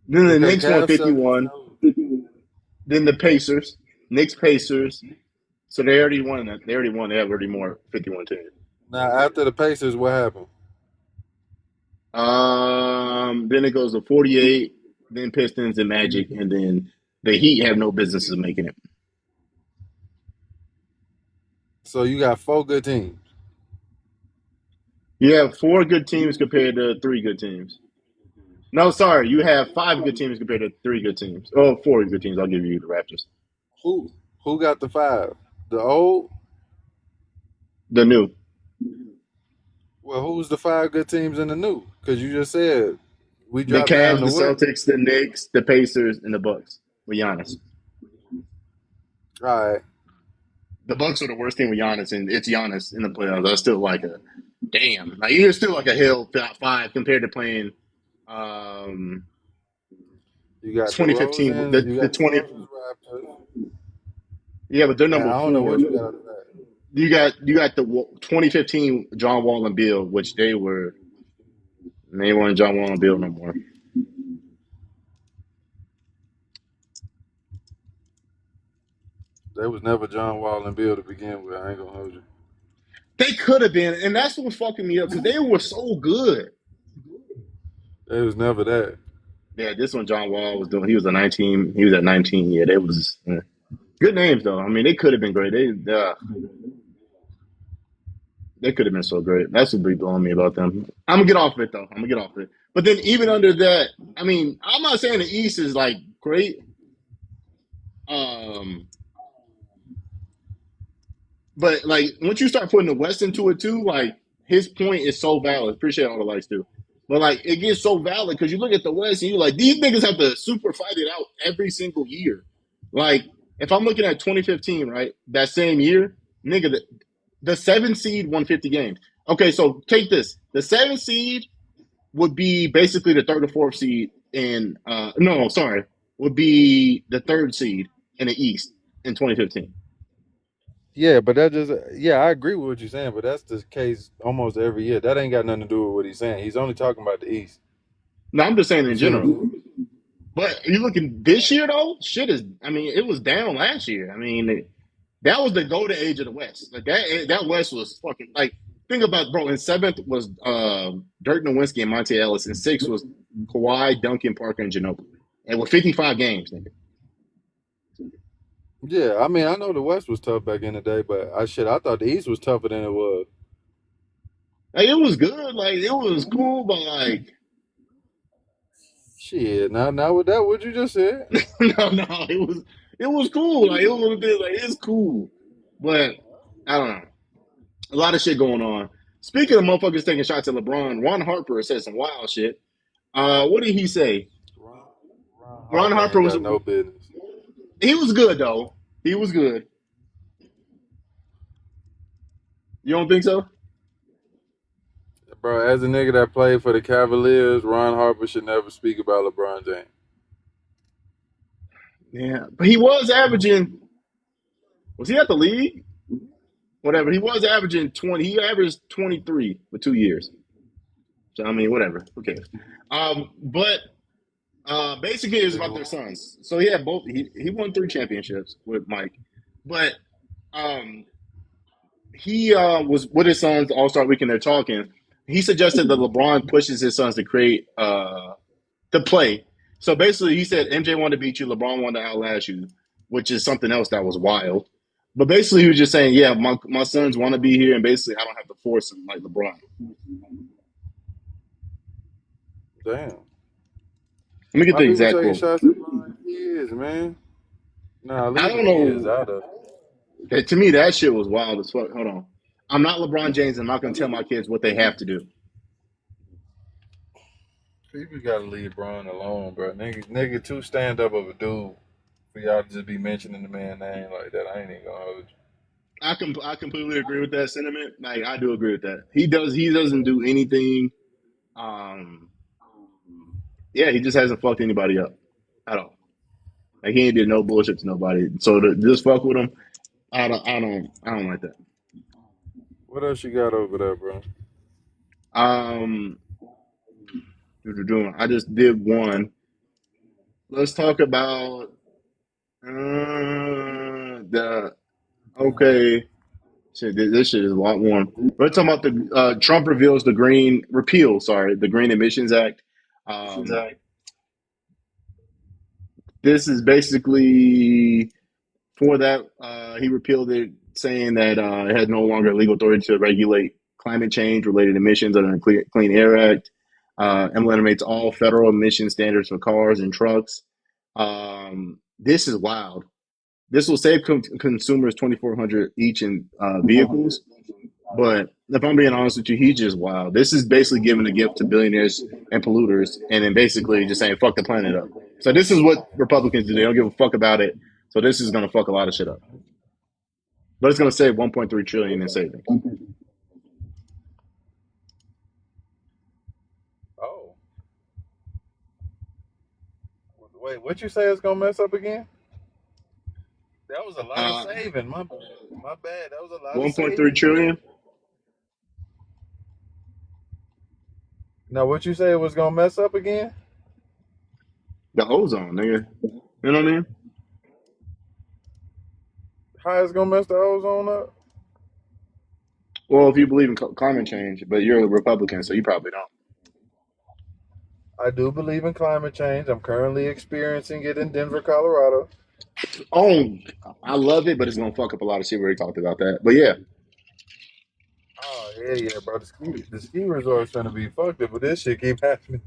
Then the Okay, Knicks won Cavs, Celtics, 51. Then the Pacers, Knicks, Pacers. So they already won that. They already won. They have already more 51 teams. Now, after the Pacers, what happened? Then it goes to 48, then Pistons and Magic, and then the Heat have no business of making it. So you got 4 good teams. You have 4 good teams compared to 3 good teams. No, sorry, you have 5 good teams compared to 3 good teams. Oh, 4 good teams. I'll give you the Raptors. Who got the 5? The old? The new. Well, who's the 5 good teams in the new? Because you just said we The dropped down Cavs, to the what? Celtics, the Knicks, the Pacers, and the Bucks with Giannis. All right. The Bucks are the worst team with Giannis, and it's Giannis in the playoffs. That's still like a damn. Like you're still like a hill top 5 compared to playing um You got 2015. DeRozan. You The got 20. DeRozan's Raptors. Yeah, but they're And number I don't know 4. what you got after that. You got the 2015 John Wall and Bill, which they weren't John Wall and Bill no more. They was never John Wall and Bill to begin with. I ain't gonna hold you. They could have been, and that's what's fucking me up because they were so good. They was never that. Yeah, this one John Wall was doing. He was a 19. He was at 19. Yeah, they was good names though. I mean, they could have been great. They could have been so great. That's what be blowing me about them. I'm gonna get off of it though. I'm gonna get off of it. But then even under that, I mean, I'm not saying the East is like great. Um, but like once you start putting the West into it too, like his point is so valid. Appreciate all the likes too. But like it gets so valid because you look at the West and you're like, these niggas have to super fight it out every single year. Like if I'm looking at 2015, right, that same year, nigga, the 7 seed won 50 games. Okay, so take this: the 7 seed would be basically the 3rd or 4th seed in. No, sorry, would be the 3rd seed in the East in 2015. Yeah, but that just I agree with what you're saying, but that's the case almost every year. That ain't got nothing to do with what he's saying. He's only talking about the East. No, I'm just saying You in see what I'm general. saying? But you looking this year though, shit is. I mean, it was down last year. I mean, that was the golden age of the West. Like that West was fucking like. Think about bro. In 7th was Dirk Nowitzki and Monte Ellis. In 6th was Kawhi, Duncan, Parker, and Ginobili. And with 55 games, nigga. Yeah, I mean I know the West was tough back in the day, but I thought the East was tougher than it was. Like it was good. Like it was cool, but like Shit, now with that what you just said. no, it was cool. Like it was like it's cool, but I don't know. A lot of shit going on. Speaking of motherfuckers taking shots at LeBron, Ron Harper said some wild shit. What did he say? Ron Ron Harper Harper ain't was got no business. he was good though. He was good. You don't think so? Bro, as a nigga that played for the Cavaliers, Ron Harper should never speak about LeBron James. Yeah, but he was averaging. Was he at the league? Whatever. He was averaging 20. He averaged 23 for 2 years. So I mean, whatever. Who cares? But Basically, it was about their sons. So he had both. He won 3 championships with Mike, but um, he was with his sons All Star Weekend. They're talking. He suggested that LeBron pushes his sons to create to play. So basically, he said MJ wanted to beat you, LeBron wanted to outlast you, which is something else that was wild. But basically, he was just saying, yeah, my sons want to be here, and basically, I don't have to force them like LeBron. Damn. Let me get Why the people exact taking quote. shots at LeBron kids, man? Nah, I leave the don't kids know. out of To me, that shit was wild as fuck. Hold on. I'm not LeBron James. I'm not going to tell my kids what they have to do. People gotta leave Bron alone, bro. Nigga too stand up of a dude for y'all to just be mentioning the man name like that. I ain't even gonna hold you. I completely agree with that sentiment. Like I do agree with that. He doesn't do anything. Um, yeah, he just hasn't fucked anybody up at all. Like he ain't did no bullshit to nobody. So to just fuck with him, I don't like that. What else you got over there, bro? Um, I just did one. Let's talk about the okay. Shit, this shit is a lot warm. We're talking about the Trump reveals the green repeal. Sorry, the Green Emissions Act. Um, this is basically for that. He repealed it, saying that it had no longer legal authority to regulate climate change related emissions under the Clean Air Act. Implements all federal emission standards for cars and trucks. This is wild. This will save consumers 2,400 each in vehicles. But if I'm being honest with you, he's just wild. This is basically giving a gift to billionaires and polluters, and then basically just saying fuck the planet up. So this is what Republicans do. They don't give a fuck about it. So this is going to fuck a lot of shit up. But it's going to save 1.3 trillion in savings. Oh, wait, what you say is gonna mess up again? That was a lot of Uh, saving. My bad. That was a lot of 1.3 saving. trillion. Now, what you say was gonna mess up again? The ozone, nigga. You know what I mean? How it's gonna mess the ozone up? Well, if you believe in climate change, but you're a Republican, so you probably don't. I do believe in climate change. I'm currently experiencing it in Denver, Colorado. Oh, I love it, but it's gonna fuck up a lot of shit. We already talked about that. But yeah, Oh yeah, bro. The ski resort's gonna be fucked up, but this shit keep happening.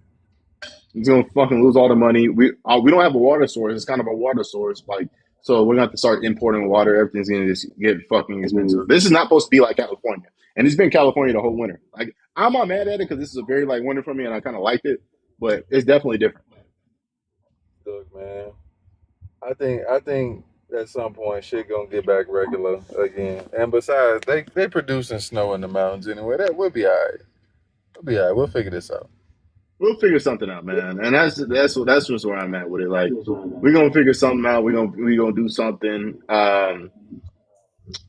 he's gonna fucking lose all the money. We don't have a water source. It's kind of a water source, like so we're gonna have to start importing water. Everything's gonna just get fucking expensive. This is not supposed to be like California, and it's been California the whole winter. Like I'm not mad at it because this is a very like winter for me, and I kind of liked it, but it's definitely different. Look, man. I think at some point shit gonna get back regular again. And besides, they producing snow in the mountains anyway. That we'll be alright. We'll be alright. We'll figure this out. We'll figure something out, man, and that's just where I'm at with it. Like we're gonna figure something out. We gonna do something.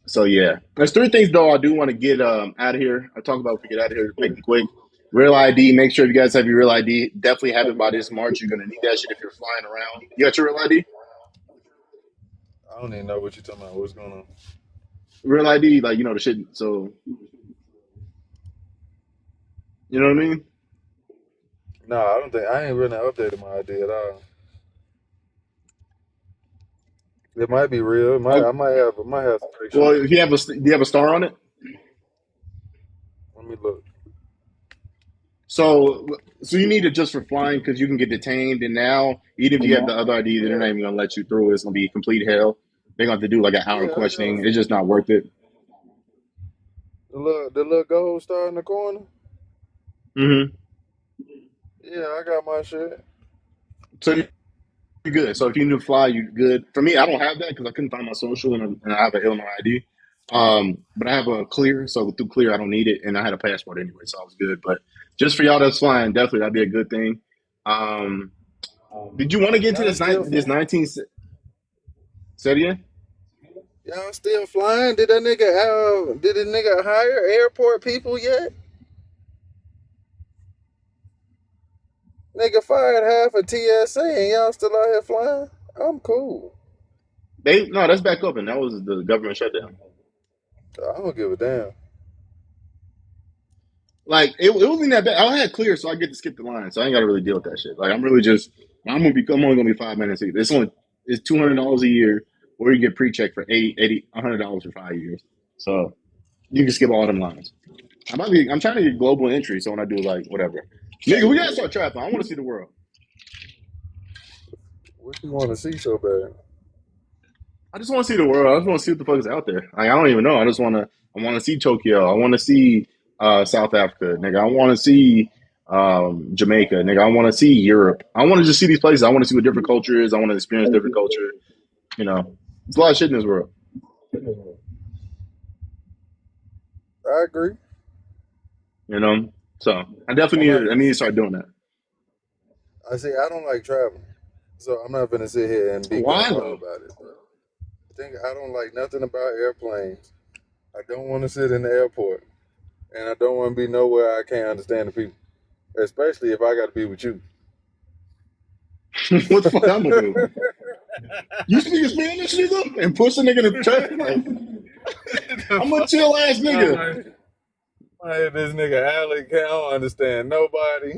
So yeah, there's 3 things though I do want to get out of here. I talk about if we get out of here, make it quick. Real ID. Make sure you guys have your real ID. Definitely have it by this March. You're gonna need that shit if you're flying around. You got your real ID? I don't even know what you're talking about. What's going on? Real ID, like you know the shit. So you know what I mean? No, I don't think I ain't really updated my ID at all. It might be real. It might Oh, I might have some fake well, shit. if you have do you have a star on it? Let me look. So so you need it just for flying because you can get detained. And now even if you have the other ID, they're Yeah, not even gonna let you through. It's gonna be complete hell. They're gonna have to do like an hour yeah, I got questioning. It's just not worth it. the little gold star in the corner. Hmm. Yeah, I got my shit. So you're good. So if you need to fly, you're good. For me, I don't have that because I couldn't find my social and I have an Illinois ID. But I have a clear, so through clear, I don't need it, and I had a passport anyway, so I was good. But just for y'all that's flying, definitely that'd be a good thing. Um, did you want to get into Y'all still this 19? Said again? y'all still flying? Did the nigga hire airport people yet? Nigga fired half of TSA and y'all still out here flying? I'm cool. No, that's back open. That was the government shutdown. I don't give a damn. Like it wasn't that bad. I had clear, so I get to skip the line, so I ain't got to really deal with that shit. Like I'm really just I'm only gonna be 5 minutes. It's $200 a year, or you get pre-check for $100 for 5 years. So you can skip all them lines. I'm trying to get global entry, so when I do like whatever, nigga, we gotta start traveling. I want to see the world. What you want to see so bad? I just want to see the world. I just want to see what the fuck is out there. Like, I don't even know. I want to see Tokyo. I want to see South Africa, nigga. I want to see Jamaica, nigga. I want to see Europe. I want to just see these places. I want to see what different culture is. I want to experience different culture. You know, there's a lot of shit in this world. I agree. You know, so I need to start doing that. I don't like traveling, so I'm not gonna sit here and be Why gung ho though? about it. Bro. I don't like nothing about airplanes. I don't want to sit in the airport, and I don't want to be nowhere I can't understand the people, especially if I got to be with you. What the fuck I'm gonna do? You speak Spanish, nigga, and push a nigga in the traffic? Like, I'm a chill ass nigga. This nigga Alec, I don't understand nobody.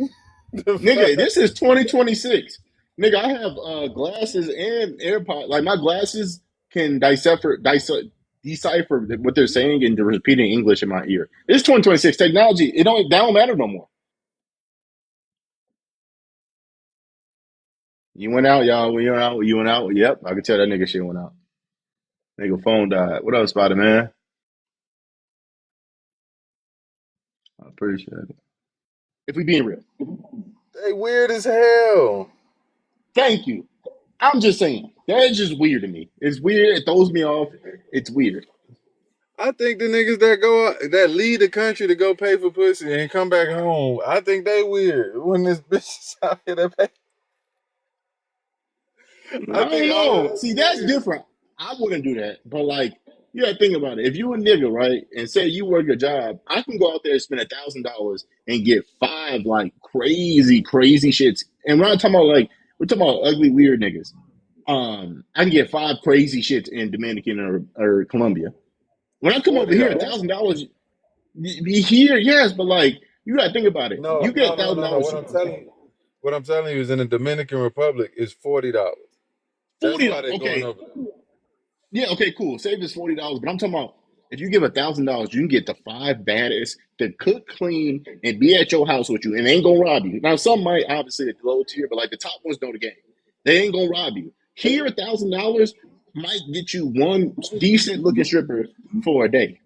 Nigga, this is 2026. Nigga, I have glasses and AirPods. Like my glasses can decipher what they're saying and they're repeating English in my ear. It's 2026 technology. That don't matter no more. You went out, y'all. You went out. You went out. Yep, I can tell that nigga shit went out. Nigga phone died. What up, Spider Man? I appreciate it. If we being real, They weird as hell. thank you. I'm just saying that is just weird to me. It's weird. It throws me off. It's weird. I think the niggas that go out, that leave the country to go pay for pussy and come back home, I think they weird. When this bitch is out here that pay, I I don't think all of know. that's See, that's weird. different. I wouldn't do that. But like, you gotta think about it. If you a nigga, right, and say you work a job, I can go out there and spend $1,000 and get five like crazy shits. And we're talking about ugly, weird niggas. I can get five crazy shits in Dominican or Colombia. When I come over $40. here, $1,000 here, yes, but like you gotta think about it. No, You get no, a no, thousand no, no. dollars, What I'm telling you is in the Dominican Republic is $40. That's why they're going Okay, over there. yeah, okay, cool. Save this $40, but I'm talking about if you give $1,000, you can get the five baddest to cook, clean, and be at your house with you, and they ain't gonna rob you. Now, some might obviously at the low tier, but like the top ones know the game. They ain't gonna rob you. Here, $1,000 might get you one decent looking stripper for a day.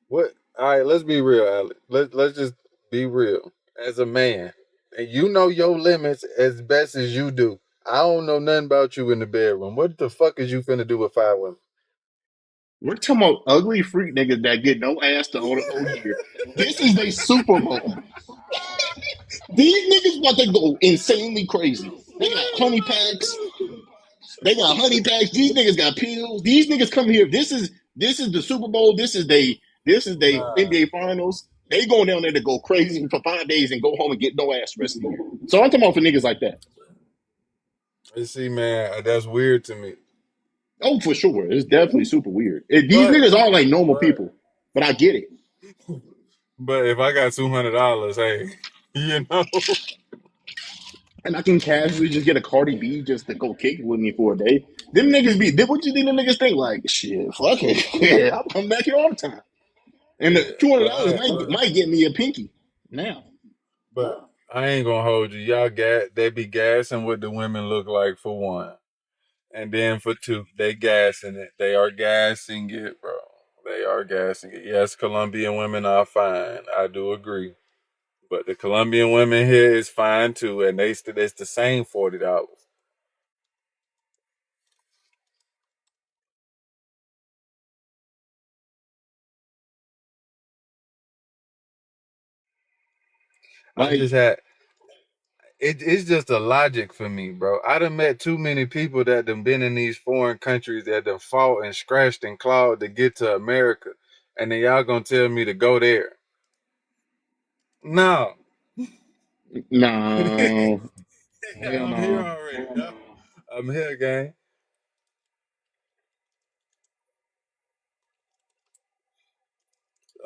What? All right, let's be real, Alex. Let's just be real. As a man, and you know your limits as best as you do. I don't know nothing about you in the bedroom. What the fuck is you finna do with 5 women? We're talking about ugly freak niggas that get no ass the whole year. This is a Super Bowl. These niggas want to go insanely crazy. They got honey packs. They got honey packs. These niggas got pills. These niggas come here. This is the Super Bowl. This is they Nah. NBA Finals. They going down there to go crazy for 5 days and go home and get no ass the rest of the year. So I'm talking about for niggas like that. You see, man, that's weird to me. Oh, for sure. It's definitely super weird. These But niggas aren't like normal but people, but I get it. but if I got $200, hey, you know. And I can casually just get a Cardi B just to go kick it with me for a day. Them niggas what you think them niggas think? Like, shit, fuck it. Yeah, I'll come back here all the time. And the Yeah, $200 might get me a pinky now. but I ain't gonna hold you. Y'all they be gassing what the women look like for one. And then for two, they gassing it. They are gassing it, bro. They are gassing it. Yes, Colombian women are fine. I do agree. But the Colombian women here is fine too, and it's the same $40. I Like, just had it's just a logic for me, bro. I done met too many people that done been in these foreign countries that done fought and scratched and clawed to get to America, and then y'all gonna tell me to go there? No. No, Yeah, hell I'm here no. already. No. I'm here, gang.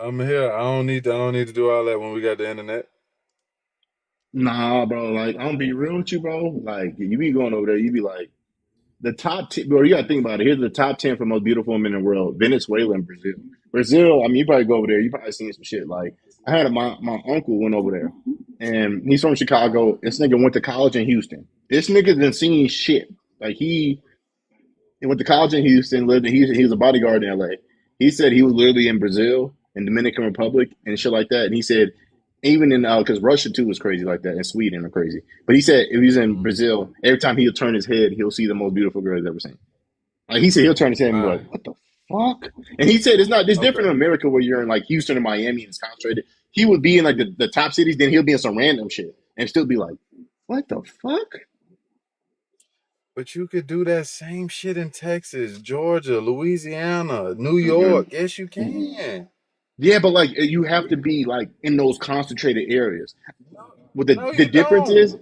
I'm here. I don't need to do all that when we got the internet. Nah, bro. Like, I'm gonna be real with you, bro. Like, you be going over there, you be like, the top 10, bro, you gotta think about it. Here's the top 10 for most beautiful women in the world: Venezuela and Brazil. Brazil, I mean, you probably go over there, you probably seen some shit. Like, I had my uncle went over there, and he's from Chicago. This nigga went to college in Houston. This nigga done seen shit. Like, he went to college in Houston, lived in Houston. He was a bodyguard in LA. He said he was literally in Brazil and Dominican Republic and shit like that. And he said even in because Russia too was crazy like that, and Sweden are crazy. But he said if he's in Brazil, every time he'll turn his head, he'll see the most beautiful girl he's ever seen. Like he said, he'll turn his head and be All like, right. "What the fuck?" And he said it's different Okay. in America where you're in like Houston or Miami and it's concentrated. He would be in like the top cities, then he'll be in some random shit and still be like, "What the fuck?" But you could do that same shit in Texas, Georgia, Louisiana, New York. Mm-mm. Yes, you can. Yeah, but like you have to be like in those concentrated areas. No, What no, you the don't.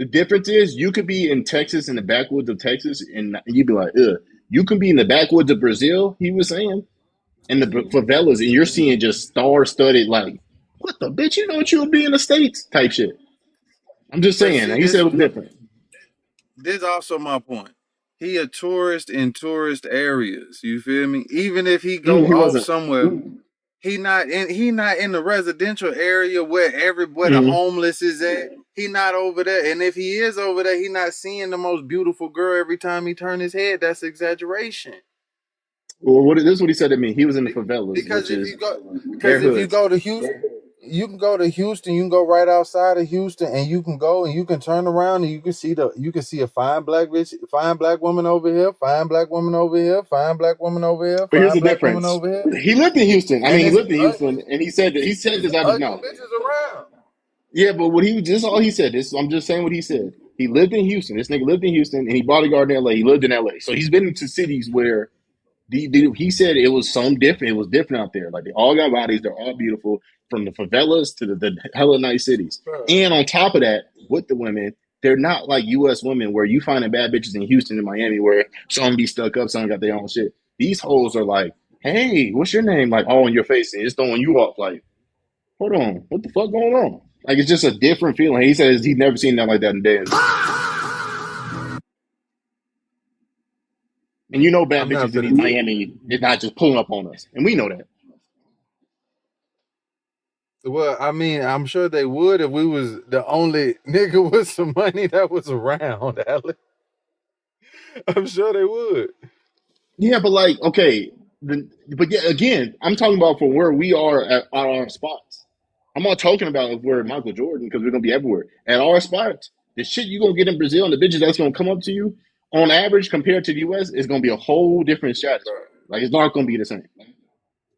difference is you could be in Texas in the backwoods of Texas and you'd be like, ugh. You can be in the backwoods of Brazil, he was saying, in the favelas, and you're seeing just star studded like, what the bitch, you know what you'll be in the States type shit. I'm just But saying. see, And he said it was different. this also my point. He a tourist in tourist areas. You feel me? Even if he go He off wasn't. somewhere, he not in the residential area where the Mm-hmm. homeless is at. He not over there. And if he is over there, he not seeing the most beautiful girl every time he turn his head. That's exaggeration. Well, this is what he said to me. He was in the favelas, Because which if is you go, their because if you hoods. go to Houston, you can go to Houston. You can go right outside of Houston, and you can go and you can turn around and you can see a fine black bitch, fine black woman over here, fine black woman over here, fine black woman over here, But here's fine the black woman difference. over here, He lived in Houston. I and mean, he it's lived in Houston, and he said it's this out of his ugly mouth. bitches around. Yeah, but what he this is all he said. This I'm just saying what he said. He lived in Houston. This nigga lived in Houston and he bodyguarded in LA. He lived in LA. So he's been to cities where he said it was some different. It was different out there. Like they all got bodies. They're all beautiful from the favelas to the hella nice cities. Bro, And on top of that, with the women, they're not like U.S. women where you find bad bitches in Houston and Miami where some be stuck up, some got their own shit. These hoes are like, hey, what's your name? Like all in your face and it's throwing you off. Like, hold on, what the fuck going on? Like it's just a different feeling. He says he's never seen that like that in days. And you know bad I'm not bitches finna in do. Miami is not just pulling up on us. And we know that. Well, I mean, I'm sure they would if we was the only nigga with some money that was around, Alex. I'm sure they would. Yeah, but like, okay, but yeah, again, I'm talking about from where we are at our spots. I'm not talking about if we're Michael Jordan because we're gonna be everywhere. At our spots, the shit you gonna get in Brazil and the bitches that's gonna come up to you, on average, compared to the US, is gonna be a whole different stratosphere. Like it's not gonna be the same.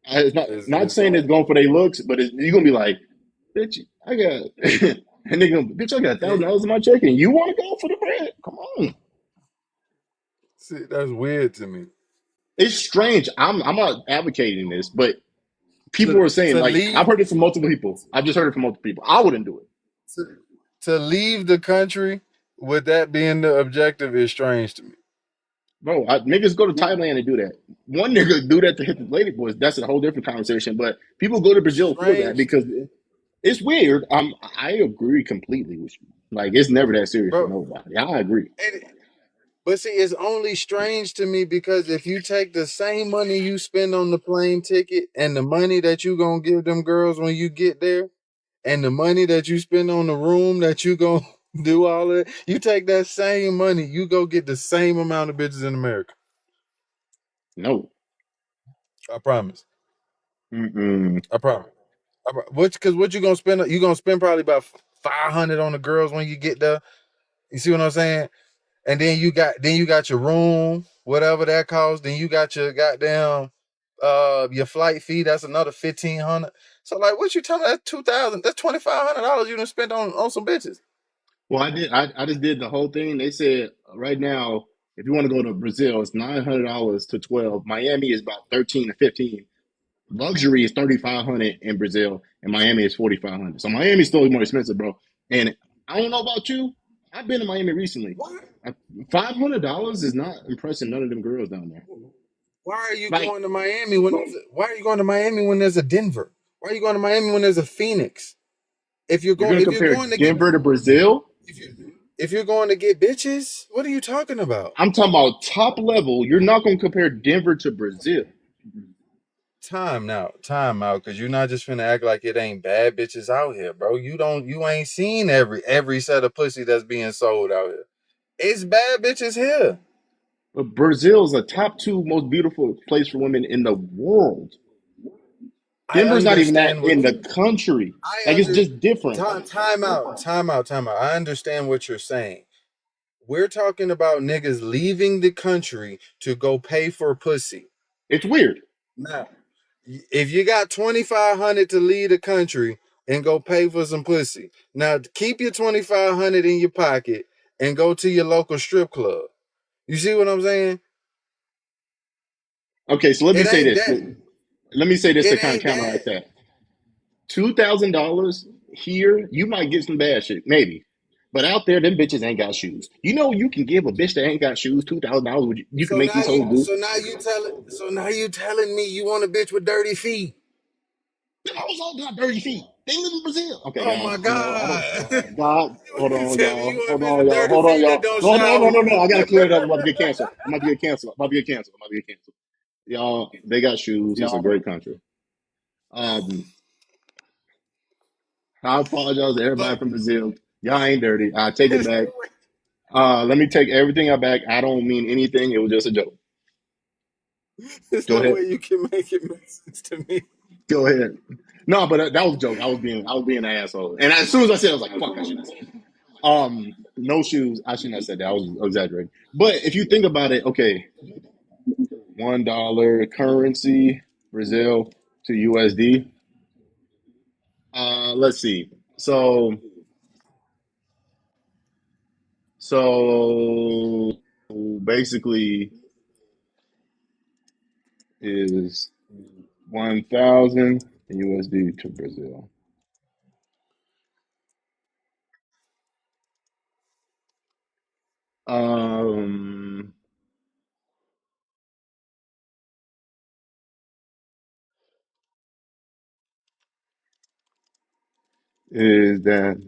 It's not Is saying it's going for their looks, but you're gonna be like, bitch, I got and they gonna bitch, I got $1,000 in my check, and you want to go for the bread? Come on, see, that's weird to me. it's strange. I'm not advocating this, but people To are saying to like I've leave heard it from multiple people. I've just heard it from multiple people. I wouldn't do it. to, to leave the country with that being the objective is strange to me. Bro, niggas go to Thailand and do that. One nigga do that to hit the lady boys. That's a whole different conversation. But people go to Brazil for that Strange, because it's weird. I agree completely with you. Like it's never that serious for bro. nobody. I agree. And, but see, it's only strange to me because if you take the same money you spend on the plane ticket and the money that you gonna give them girls when you get there, and the money that you spend on the room that you gonna do all of it, you take that same money, you go get the same amount of bitches in America. No. I promise. Mm-mm. I promise. Because what you gonna spend? You gonna spend probably about 500 on the girls when you get there. You see what I'm saying? And then you got your room, whatever that costs. Then you got your goddamn your flight fee. That's another 1,500. So like, what you telling me? That's 2,000. That's $2,500 you done spent on some bitches. Well, I did. I just did the whole thing. They said right now, if you want to go to Brazil, it's $900 to 12. Miami is about 13 to 15. Luxury is 3,500 in Brazil, and Miami is 4,500. So Miami's still more expensive, bro. And I don't know about you. I've been to Miami recently. What? $500 is not impressing none of them girls down there. Why are you Like going to Miami why are you going to Miami when there's a Denver? Why are you going to Miami when there's a Phoenix? If you're you're going gonna if you're compare going to get Denver to Brazil. if you're going to get bitches, what are you talking about? I'm talking about top level. You're not gonna compare Denver to Brazil. Time out, because you're not just finna act like it ain't bad bitches out here, bro. You ain't seen every set of pussy that's being sold out here. It's bad bitches here. But Brazil is a top two most beautiful place for women in the world. I Denver's not even that understand what in the country. I Like it's under just different. time out. I understand what you're saying. We're talking about niggas leaving the country to go pay for pussy. It's weird. Now, if you got 2,500 to leave the country and go pay for some pussy, now keep your 2,500 in your pocket and go to your local strip club. You see what I'm saying? Okay, so let me It say ain't this. that. Let me say this to It kind of ain't counteract that. that. $2,000 here, you might get some bad shit, maybe. But out there, them bitches ain't got shoes. You know, you can give a bitch that ain't got shoes $2,000. You can So make now these hoes you, do. so now you telling me you want a bitch with dirty feet? Them hoes all got dirty feet. They live in Brazil. Okay, Oh God. my You know, I don't. god! God, hold You on, tell me you y'all. want Hold a bitch on, with y'all. dirty Hold on, feet that y'all. don't No, no, no, shower? no, no. I gotta clear it up. I'm about to get canceled. I'm about to get canceled. I'm about to get canceled. I'm about to get canceled. Y'all, they got shoes. It's a great country. Um, I apologize to But everybody from Brazil. Y'all ain't dirty. I take it back. Let me take everything I back. I don't mean anything. It was just a joke. there's Go no ahead. way you can make it make sense to me. Go ahead. No, but that was a joke. I was being an asshole. And as soon as I said it, I was like, fuck, I shouldn't have said it. No shoes. I shouldn't have said that. I was exaggerating. But if you think about it, okay, $1 currency, Brazil to USD. Let's see. So basically is 1,000 USD to Brazil. Um, is that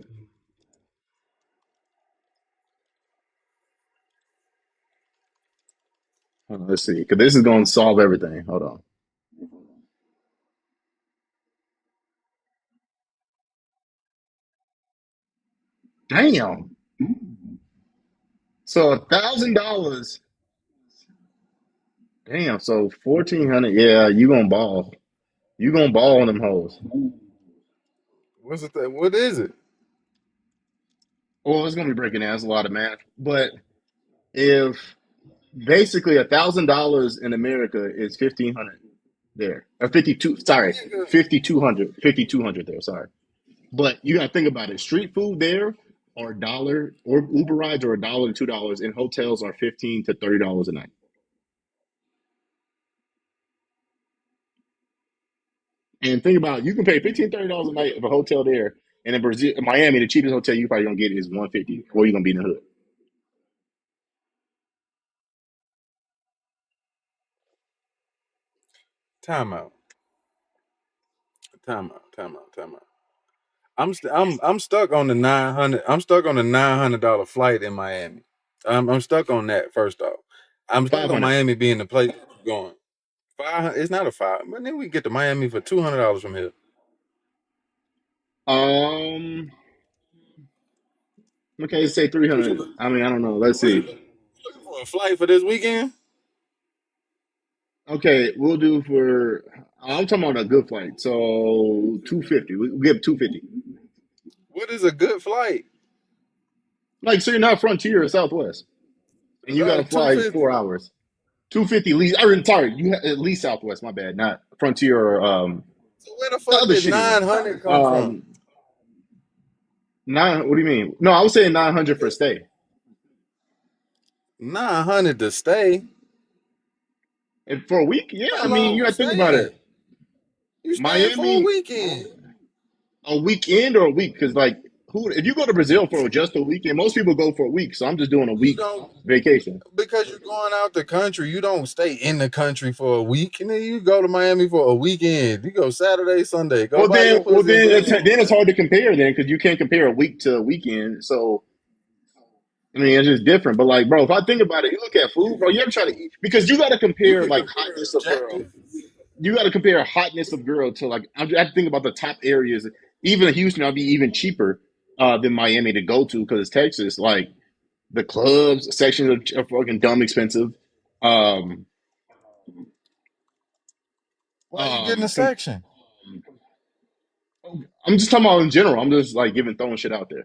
let's see, because this is going to solve everything. Hold on. Damn. So $1,000. Damn. So 1,400. Yeah, you gonna ball. You gonna ball on them hoes. What's the thing? What is it? Well, it's gonna be breaking down. It's a lot of math, but if basically $1,000 in America is 1,500 there, or 52. Sorry, Nigga, 5,200. 5,200 there. Sorry. But you got to think about it. Street food there are a dollar, or Uber rides are $1 to $2, and hotels are $15 to $30 a night. And think about it, you can pay $15 to $30 a night of a hotel there, and in Brazil, Miami, the cheapest hotel you probably gonna get is 150, or you're gonna be in the hood. time out. Time out. I'm stuck on the 900. I'm stuck on the $900 flight in Miami. I'm stuck on that. First off, I'm stuck on 500. Miami being the place going. 500. It's not a five, but then we get to Miami for $200 from here. Um. Okay, let's say What you 300. I mean, I don't know. Let's what you see. looking for a flight for this weekend? Okay, we'll do for. I'm talking about a good flight. So 250. We give 250. What is a good flight? Like, so you're not Frontier or Southwest, and you got to Two fly fifty. 4 hours. 250 least. I sorry, you at least Southwest. My bad, not Frontier or So where the the fuck other did shitty one. 900 come from? Um, nine. What do you mean? No, I was saying 900 for stay. 900 to stay. And for a week, yeah. How I mean, long you we got to think about staying? it. You staying for a Miami, weekend. a weekend or a week? Because like, who? If you go to Brazil for just a weekend, most people go for a week. So I'm just doing a You week don't vacation. because you're going out the country. You don't stay in the country for a week, and then you go to Miami for a weekend. You go Saturday, Sunday. Go buy your Well pussy and then, go it's, home. then it's hard to compare then because you can't compare a week to a weekend. So I mean, it's just different. But like, bro, if I think about it, you look at food, bro. You ever try to eat because you got to You compare can like compare hotness of girl. objective. You got to compare hotness of girl to like I have to think about the top areas. Even Houston, I'll be even cheaper than Miami to go to because it's Texas. Like the clubs sections are fucking dumb expensive. Um, Why you getting a com- section? I'm just talking about in general. I'm just like throwing shit out there.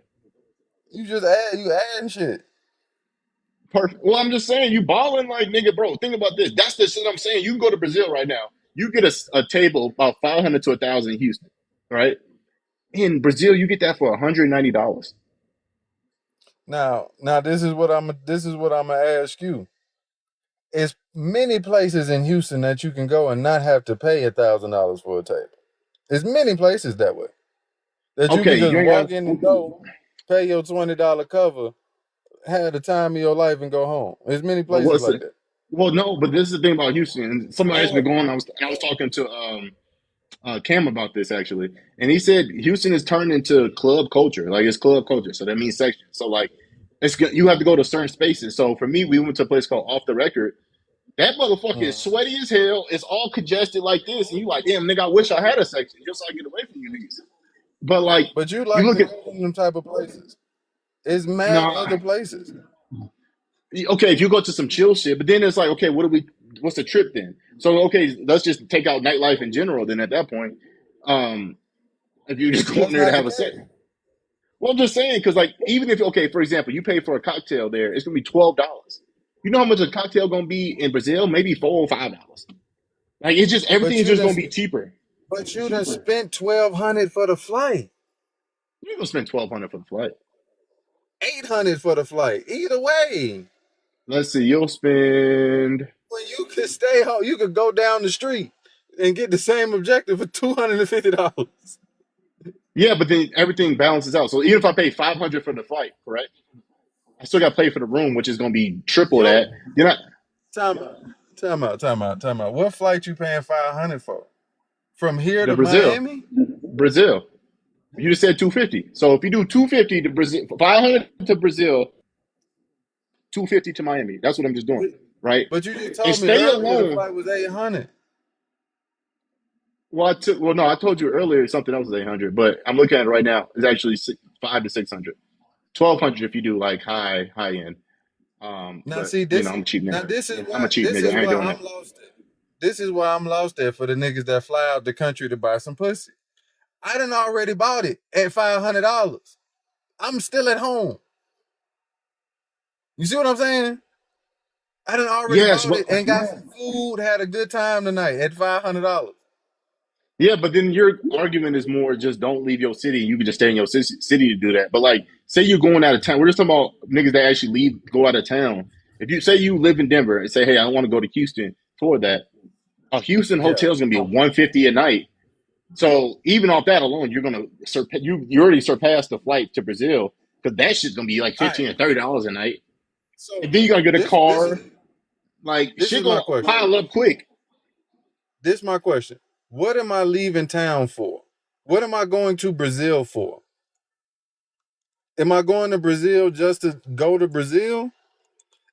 You adding shit. Perfect. Well, I'm just saying, you balling like nigga, bro. Think about this. That's the shit I'm saying. You can go to Brazil right now. You get a table about 500 to 1,000 in Houston, right? In Brazil, you get that for $190. Now this is what I'm gonna ask you. It's many places in Houston that you can go and not have to pay $1,000 for a table. There's many places that way that you can Okay, just you ain't got. walk in and go, pay your $20 cover, have the time of your life, and go home. There's many But places what's like it? that. Well, no, but this is the thing about Houston. And somebody has been Or going. I was talking to Cam about this actually, and he said Houston is turned into club culture. Like it's club culture, so that means section. So like, you have to go to certain spaces. So for me, we went to a place called Off the Record. That motherfucker is mm. sweaty as hell. It's all congested like this, and you like, damn nigga, I wish I had a section just so I get away from you niggas. But like, But you you like look to at go to them type of places. It's mad no, other places. okay, if you go to some chill shit, but then it's like, okay, what's the trip then? So okay, let's just take out nightlife in general. Then at that point, um, if you just go in That's there to not the have a case. set. Well, I'm just saying because like even if okay, for example, you pay for a cocktail there, it's gonna be $12. You know how much a cocktail gonna be in Brazil? Maybe $4 or $5. Like it's just everything But is you just done gonna be cheaper. spent 1,200 for the flight. You're gonna spend 1,200 for the flight. 800 for the flight. Either way. Let's see, you'll spend. When you could stay home, you could go down the street and get the same objective for $250. Yeah, but then everything balances out. So even if I pay 500 for the flight, correct? I still got to pay for the room, which is gonna be triple that. Yo, You're not time out. Time out. What flight you paying 500 for? From here the to Brazil, Miami? Brazil. You just said 250. So if you do 250 to Brazil, 500 to Brazil, 250 to Miami. That's what I'm just doing, right? But you just And told me stay earlier the alone. flight was 800. Well, no, I told you earlier something else is 800, but I'm looking at it right now. It's actually 5 to 600, 1,200 if you do like high end. Now But see you know, this I'm a cheap now nigga. this is I'm a why cheap nigga. I ain't doing that. I'm lost at. This is why I'm lost at for the niggas that fly out the country to buy some pussy. I done already bought it at $500. I'm still at home. You see what I'm saying? I done already Yes, bought but it and got some food, had a good time tonight at $500. yeah, but then your argument is more just don't leave your city. You can just stay in your city to do that. But like, say you're going out of town. We're just talking about niggas that actually go out of town. If you say you live in Denver and say, hey, I want to go to Houston for that, a Houston Yeah. hotel is going to be 150 a night. So even off that alone, you're going to you already surpassed the flight to Brazil because that shit's going to be like All right. $15 or $30 a night. So And then you're going to get a this car. Like this shit is my going to question. pile up quick. This is my question. What am I leaving town for? What am I going to Brazil for? Am I going to Brazil just to go to Brazil?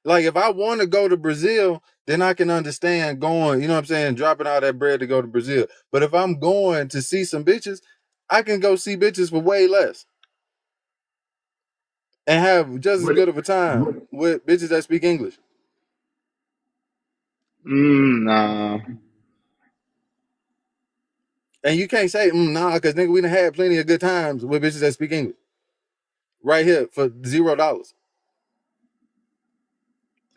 Like, if I want to go to Brazil, then I can understand going, you know what I'm saying, dropping all that bread to go to Brazil. But if I'm going to see some bitches, I can go see bitches for way less and have just as But good of a time with bitches that speak English. nah. And you can't say, nah, because nigga, we done had plenty of good times with bitches that speak English right here for $0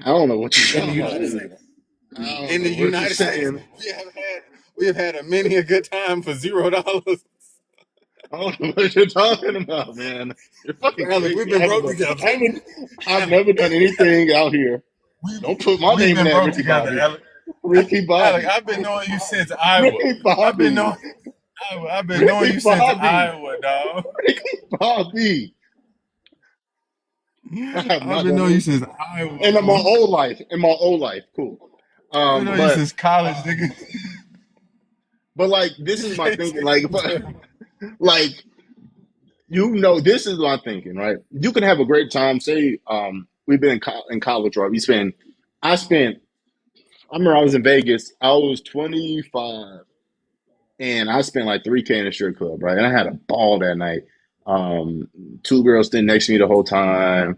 I don't know what you're in the talking about. United States. I don't In the know what you're United States, saying. we have had a many a good time for $0. I don't know what you're talking about, man. You're fucking Alec, we've crazy. been broke together. I've never done anything out here. Don't put my We've name in been that, broke Ricky together, Bobby. Alec. Ricky Alec, Bobby. I've been knowing you since Iowa. Ricky I've been Bobby. knowing. I've been knowing Ricky you since Bobby. Iowa, dog. Ricky Bobby. I have I've not been done knowing you anything. since Iowa, And in my fool. old life, cool. I've been knowing you But since college, nigga. like this You is my can't thinking. take Like, me to like this is my thinking, right? You can have a great time. Say, we've been in college, right? I spent. I remember I was in Vegas. I was 25, and I spent like 3K in a strip club, right? And I had a ball that night. Um, Two girls sitting next to me the whole time,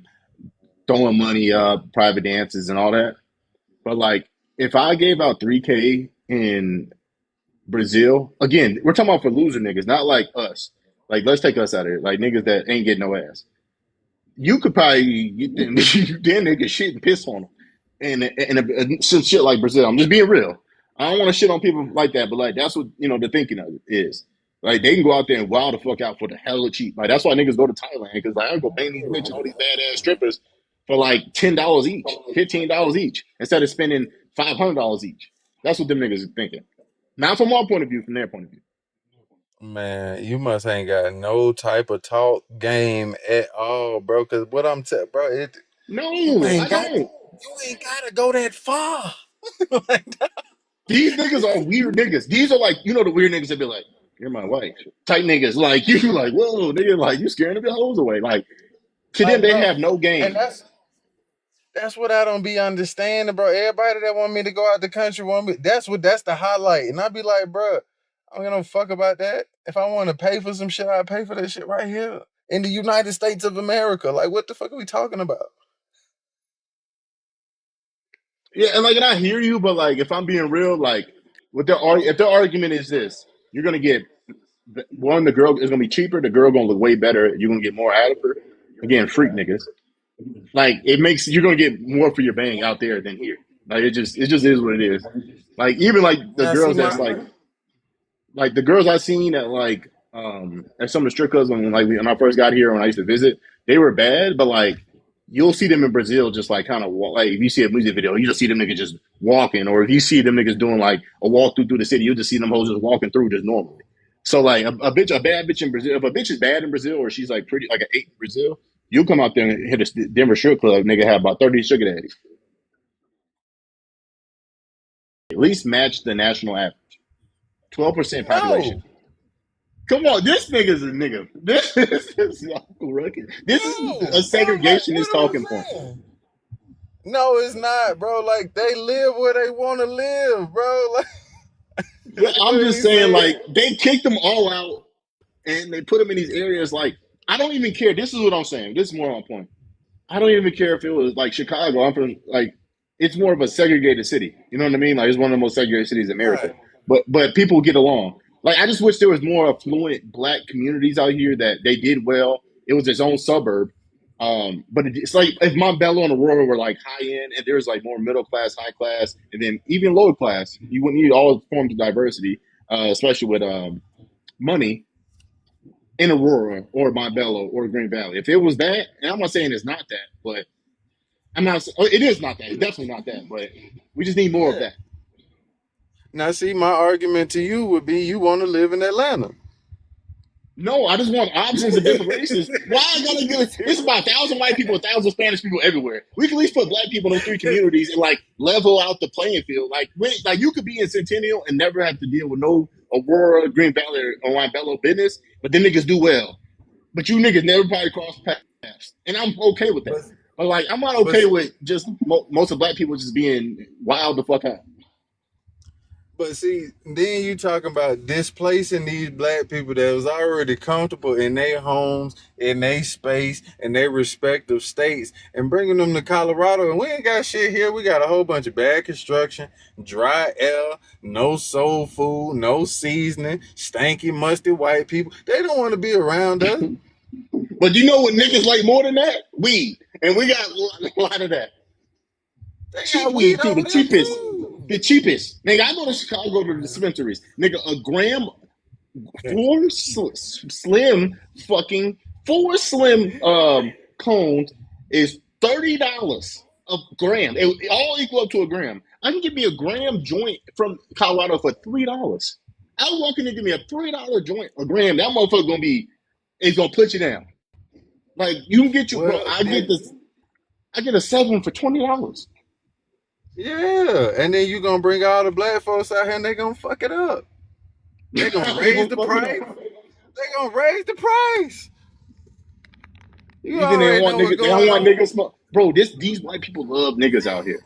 throwing money up, private dances, and all that. But like, if I gave out 3K in Brazil, again, we're talking about for loser niggas, not like us. Like, let's take us out of it. Like niggas that ain't getting no ass. You could probably get them, then they get shit and piss on them, and some shit like Brazil. I'm just being real. I don't want to shit on people like that, but like that's what the thinking of it is. Like they can go out there and wild the fuck out for the hella cheap. Like that's why niggas go to Thailand because like I go bang these bitches, all these badass strippers for like $10 each, $15 each, instead of spending $500 each. That's what them niggas are thinking. Not from our point of view, from their point of view. Man, you must ain't got no type of talk game at all, bro. Cause what I'm telling, bro, you No, I ain't got don't. you ain't gotta go that far. Like, These niggas are weird niggas. These are like, the weird niggas that be like, you're my wife. Type niggas. Like, you like, whoa, nigga, like, you scaring the hoes away. Like, to them, they bro, have no and game. that's what I don't be understanding, bro. Everybody that want me to go out the country want me. That's the highlight, and I be like, bro, I don't give no fuck about that. If I want to pay for some shit, I pay for that shit right here in the United States of America. Like, what the fuck are we talking about? Yeah, and I hear you, but like, if I'm being real, like, if their argument is this, you're going to get, one, the girl is going to be cheaper, the girl going to look way better, you're going to get more out of her. Again, freak niggas. Like, you're going to get more for your bang out there than here. Like, it just is what it is. Like, even like the Now, see, girls that's like the girls I seen at at some of the strip clubs when I first got here when I used to visit, they were bad, but like you'll see them in Brazil just like kind of like if you see a music video, you just see them niggas just walking, or if you see them niggas doing like a walk through the city, you'll just see them hoes just walking through just normally. So like a bad bitch in Brazil, if a bitch is bad in Brazil or she's like pretty like an 8 in Brazil, you'll come out there and hit a Denver strip club, nigga have about 30 sugar daddies. At least match the national average. 12% population. no, Come on, this nigga's a nigga. This is Uncle Ruckus. This is a no, bro. Like, segregationist what am talking I point. saying? No, it's not, bro. Like, they live where they want to live, bro. Yeah, Like I'm what are just we saying, saying? like, they kicked them all out and they put them in these areas. Like, I don't even care. This is what I'm saying. This is more on point. I don't even care if it was like Chicago. I'm from like, it's more of a segregated city. You know what I mean? Like, it's one of the most segregated cities in America. Right. But people get along. Like, I just wish there was more affluent black communities out here that they did well. It was its own suburb. But it's like if Montbello and Aurora were like high end, and there's like more middle class, high class, and then even lower class, you would need all forms of diversity, especially with money in Aurora or Montbello or Green Valley. If it was that, and I'm not saying it's not that, but I'm not. It is not that. It's definitely not that. But we just need more of Yeah. that. Now, see, my argument to you would be you want to live in Atlanta. No, I just want options of different races. Why I gotta get? It's about 1,000 white people, 1,000 Spanish people everywhere. We can at least put black people in those three communities and like level out the playing field. Like you could be in Centennial and never have to deal with no Aurora, Green Valley, or Montbello business, but then niggas do well. But you niggas never probably cross paths, and I'm okay with that. but, But like, I'm not but okay with just most of black people just being wild the fuck out. But see, then you talking about displacing these black people that was already comfortable in their homes, in their space, in their respective states, and bringing them to Colorado. And we ain't got shit here. We got a whole bunch of bad construction, dry air, no soul food, no seasoning, stanky, musty white people. They don't want to be around us. But you know what niggas like more than that? Weed, and we got a lot of that. They Cheap got weed weed too, over the there cheapest. too. The cheapest. Nigga, I go to Chicago to the dispensaries. Nigga, a gram, four slim fucking, four slim cones is $30 a gram. It all equal up to a gram. I can get me a gram joint from Colorado for $3. I walk in and give me a $3 joint a gram. That motherfucker gonna be, it's gonna put you down. Like you can get you, bro. Well, I get a 7 for $20. yeah, and then you gonna bring all the black folks out here and they gonna fuck it up. They gonna They raise gonna the fuck it price. up. They gonna raise the price. You You think they don't already want know what's niggas? They don't going want on. niggas smoke, bro. These white people love niggas out here.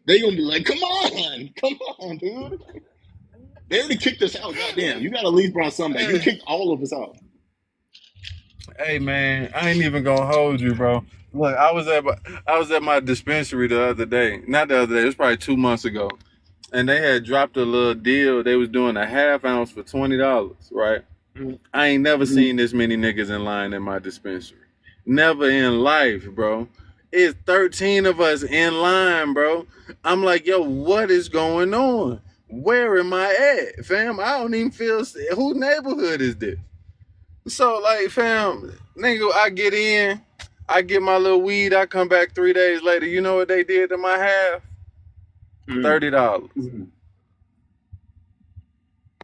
They gonna be like, come on, dude. They already kicked us out. Goddamn, you gotta leave Brown Sunday. You Hey, kicked all of us out. hey, man, I ain't even gonna hold you, bro. Look, I was at my dispensary the other day. Not the other day. It was probably 2 months ago, and they had dropped a little deal. They was doing a half ounce for $20, right? I ain't never Mm-hmm. seen this many niggas in line in my dispensary. Never in life, bro. It's 13 of us in line, bro. I'm like, yo, what is going on? Where am I at, fam? I don't even feel. Whose neighborhood is this? So, like, fam, nigga, I get in, I get my little weed, I come back 3 days later. You know what they did to my half? $30.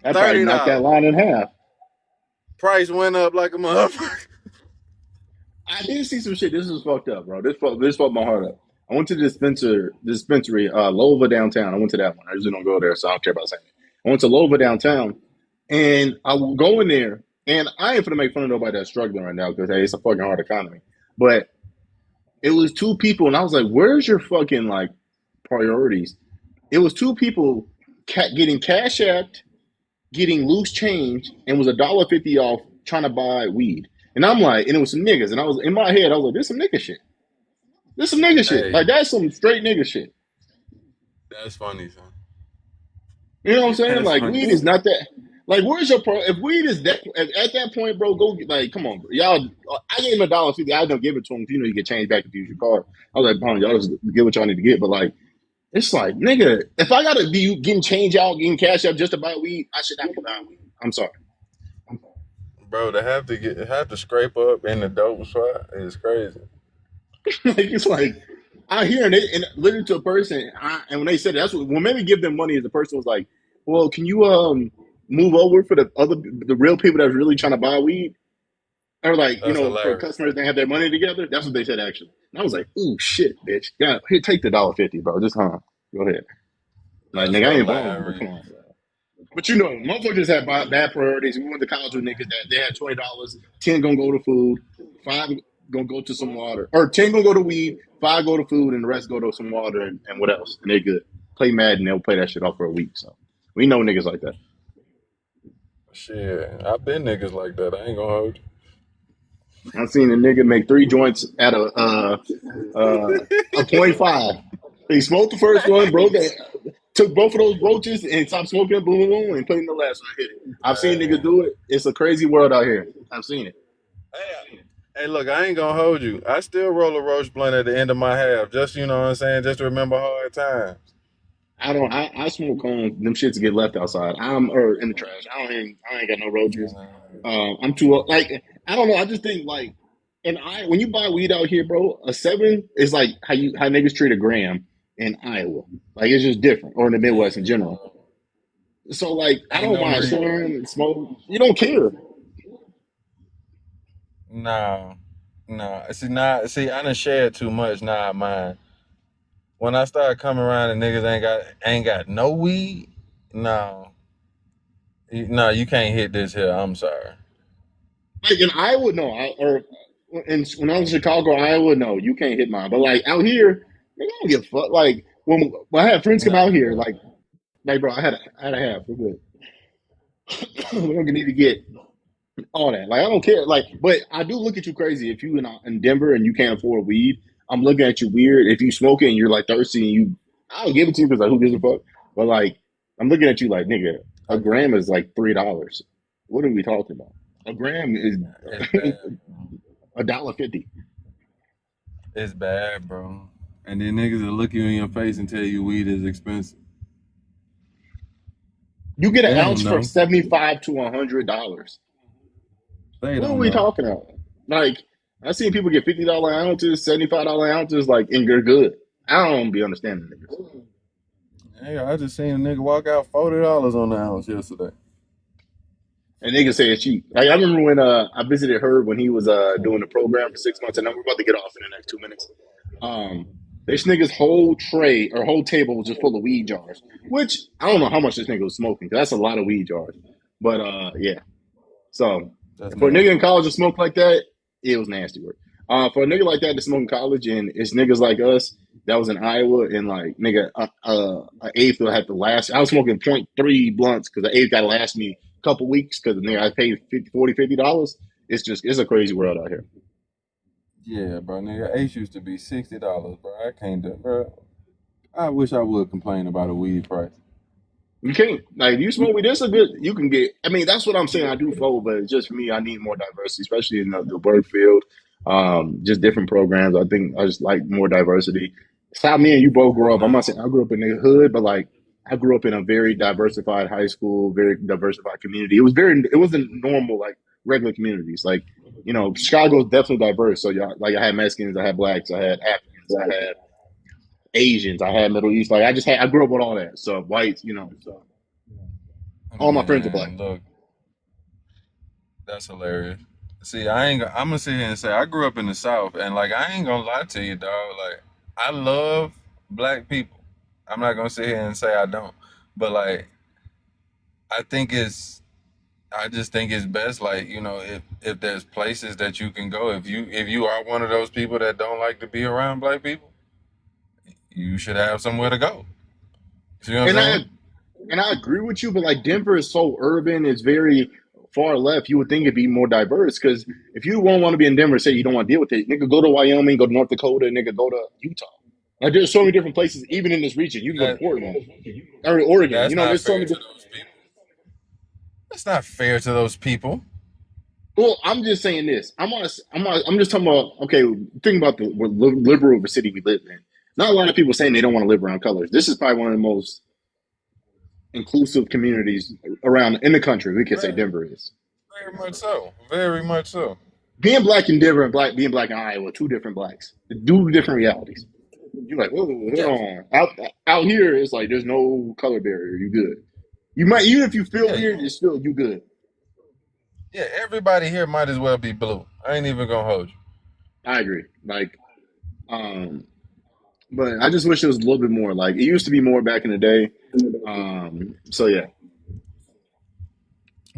That probably knocked that $30. line in half. Price went up like a motherfucker. I did see some shit. This is fucked up, bro. This fucked my heart up. I went to the dispensary, Lova downtown. I went to that one. I usually don't go there, so I don't care about saying it. I went to Lova downtown, and I will go in there, and I ain't gonna make fun of nobody that's struggling right now because hey, it's a fucking hard economy. But it was two people, and I was like, "Where's your fucking like priorities?" It was two people getting cash apped, getting loose change, and was $1.50 off trying to buy weed. And I'm like, and it was some niggas, and I was in my head, I was like, "This some nigga shit. This some nigga shit. Hey, Like that's some straight nigga shit." that's funny, son. You know what I'm saying? That's Like funny. weed is not that. Like where's your pro? If weed is that at that point, bro, go like, come on, bro. Y'all. I gave him $1.50. I don't give it to him. You know, you get change back if you use your card. I was like, "Bro, y'all just get what y'all need to get." But like, it's like, nigga, if I gotta be getting change out, getting cash up just to buy weed, I should not be buying weed. I'm sorry. Bro, to have to scrape up in the dope spot is crazy. Like it's like I hear and literally to a person, and when they said that's what made me give them money is the person was like, "Well, can you move over for the real people that's really trying to buy weed, or like That's for hilarious. customers that have their money together?" That's what they said actually. And I was like, "Ooh, shit, bitch, yeah, here, take the $1.50, bro. Just go ahead." Like That's nigga, I ain't balling, but hilarious. come on. Bro. But you know, motherfuckers have bad priorities. We went to college with niggas that they had $20, 10 gonna go to food, 5 gonna go to some water, or 10 gonna go to weed, 5 go to food, and the rest go to some water and what else? And they good. Play Madden, they'll play that shit off for a week. So we know niggas like that. Shit, I've been niggas like that. I ain't gonna hold you. I've seen a nigga make 3 joints at a .5. He smoked the first one, broke it, took both of those broaches and stopped smoking, boom, boom, boom, and put in the last one. Hit it. I've seen niggas do it. It's a crazy world out here. I've seen it. Hey, hey, look, I ain't gonna hold you. I still roll a roach blunt at the end of my half, just you know what I'm saying, just to remember hard times. I don't. I smoke cones. Them shits get left outside. I'm or in the trash. I ain't got no roaches. I'm too like. I don't know. I just think like, and when you buy weed out here, bro, a 7 is like how niggas treat a gram in Iowa. Like it's just different, or in the Midwest in general. So like, I Ain't don't no mind re- sharing and smoke. You don't care. No, no. See, I done shared too much. Nah, mine. When I start coming around and niggas ain't got no weed, no, no, you can't hit this here. I'm sorry. Like in Iowa, no. When I was in Chicago, Iowa, no, you can't hit mine. But like out here, nigga, I don't give a fuck. Like when I had friends come out Nah, here, bro. like bro, I had a half. We're good. We don't need to get all that. Like I don't care. Like, but I do look at you crazy if you in Denver and you can't afford weed. I'm looking at you weird. If you smoke it and you're like thirsty and I'll give it to you because like who gives a fuck. But like, I'm looking at you like nigga, a I, gram is like $3. What are we talking about? A gram is it's bad. $1.50. It's bad, bro. And then niggas will look you in your face and tell you weed is expensive. You get an They ounce don't for know. $75 to $100. They What are don't we know. talking about? Like, I've seen people get $50 ounces, $75 ounces, like, and they're good. I don't be understanding niggas. Hey, I just seen a nigga walk out $40 on the house yesterday. And niggas say it's cheap. Like I remember when I visited her when he was doing the program for 6 months, and we're about to get off in the next 2 minutes. Um, this nigga's whole tray or whole table was just full of weed jars, which I don't know how much this nigga was smoking. 'Cause that's a lot of weed jars. But yeah, so That's for a nigga nasty in work. college to smoke like that, it was nasty work. For a nigga like that to smoke in college, and it's niggas like us that was in Iowa, and like nigga, an eighth will have to last. I was smoking .3 blunts because the eighth got to last me a couple weeks because nigga I paid $50. It's a crazy world out here. Yeah, bro, nigga, Ace used to be $60, bro. I can't do, bro. I wish I would complain about a weed price. You can't like you smoke weed. This a good. You can get. I mean, that's what I'm saying. I do fold, but it's just for me. I need more diversity, especially in the work field. Just different programs. I think I just like more diversity. It's how me and you both grew up. I'm not saying I grew up in the hood, but like I grew up in a very diversified high school, very diversified community. It was very. It wasn't normal like regular communities. Like Chicago's definitely diverse. So yeah, like I had Mexicans, I had blacks, I had Africans, I had Asians, I had Middle East. Like I grew up with all that. So whites, so all my friends are black. Man, look, that's hilarious. See, I'm gonna sit here and say I grew up in the South, and like I ain't gonna lie to you, dog. Like I love black people. I'm not gonna sit here and say I don't, but like I think it's I just think it's best, like if there's places that you can go, if you are one of those people that don't like to be around black people, you should have somewhere to go. See what I'm And I saying? and I agree with you, but like Denver is so urban, it's very far left. You would think it'd be more diverse because if you won't want to be in Denver, say you don't want to deal with it, nigga, go to Wyoming, go to North Dakota, nigga, go to Utah. Like there's so many different places, even in this region. You can go to That Portland or Oregon. that's not There's so fair many. to those people. That's not fair to those people. Well, I'm just saying this. I'm just talking about. Okay, think about the what liberal of the city we live in. Not a lot of people saying they don't want to live around colors. This is probably one of the most inclusive communities around in the country. We could say Very, Denver is. very much so. Very much so. Being black in Denver and being black in Iowa, two different blacks, two different realities. You're like, whoa, hold Yeah, on. Out here, it's like there's no color barrier. You good. You might even if you feel yeah, weird, it's still you good. yeah. Everybody here might as well be blue. I ain't even gonna hold you. I agree. Like, um, but I just wish it was a little bit more. Like it used to be more back in the day. So yeah.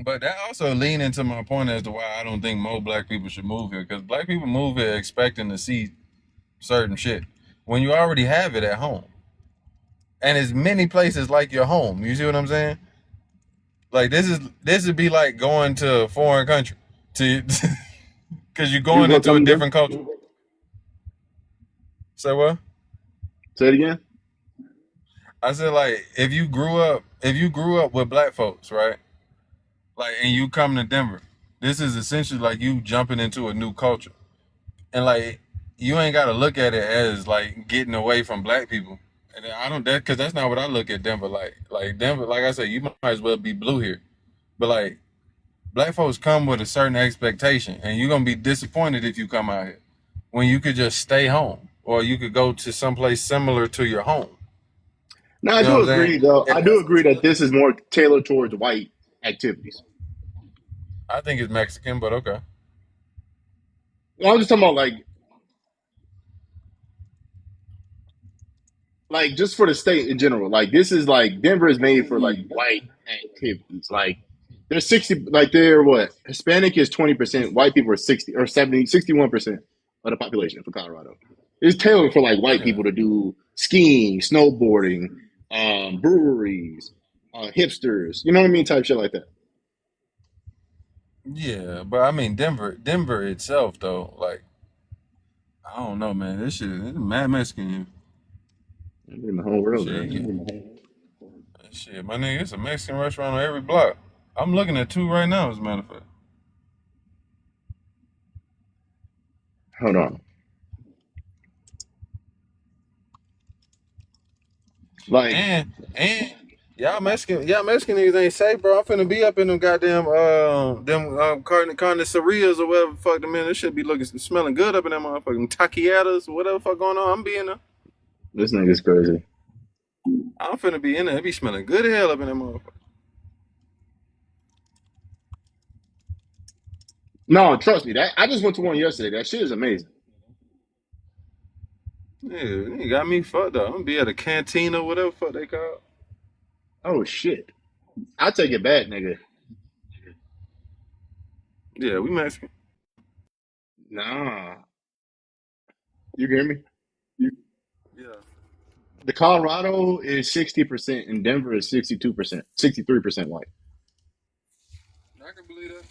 But that also lean into my point as to why I don't think more black people should move here. Because black people move here expecting to see certain shit when you already have it at home. And it's many places like your home. You see what I'm saying? Like this would be like going to a foreign country to because you're You going want into a something different different? culture. So what? Say it again. I said like if you grew up with black folks, right? Like and you come to Denver, this is essentially like you jumping into a new culture. And like you ain't gotta look at it as like getting away from black people. And I don't that because that's not what I look at Denver like. Like Denver, like I said, you might as well be blue here. But like black folks come with a certain expectation, and you're gonna be disappointed if you come out here when you could just stay home or you could go to someplace similar to your home. No, I You know what do I'm saying? agree though. And I do agree that this is more tailored towards white activities. I think it's Mexican, but okay. I'm just talking about like just for the state in general. Like this is like Denver is made for like white activities. Like there's 60 like they're what? Hispanic is 20%, white people are 60 or 70, 61% of the population for Colorado. It's tailored for like white Yeah. people to do skiing, snowboarding, breweries, hipsters, you know what I mean? Type shit like that. Yeah, but I mean Denver itself though, like I don't know, man. This shit is mad Mexican here. In the whole world, Shit, man. shit, my nigga, it's a Mexican restaurant on every block. I'm looking at two right now, as a matter of fact. Hold on. Like, And y'all Mexican niggas ain't safe, bro. I'm finna be up in them goddamn carnicerias or whatever the fuck them in. This should be looking smelling good up in that motherfucking taquiadas or whatever the fuck going on. I'm being there. this nigga's crazy. I'm finna be in there. It be smelling good as hell up in that motherfucker. No, trust me. That I just went to one yesterday. That shit is amazing. Yeah, you got me fucked up. I'm gonna be at a cantina, whatever the fuck they call it. Oh shit. I take it back, nigga. Yeah, we Mexican. Nah. You hear me? Yeah, The Colorado is 60% and Denver is 62%, 63% white. I can believe that.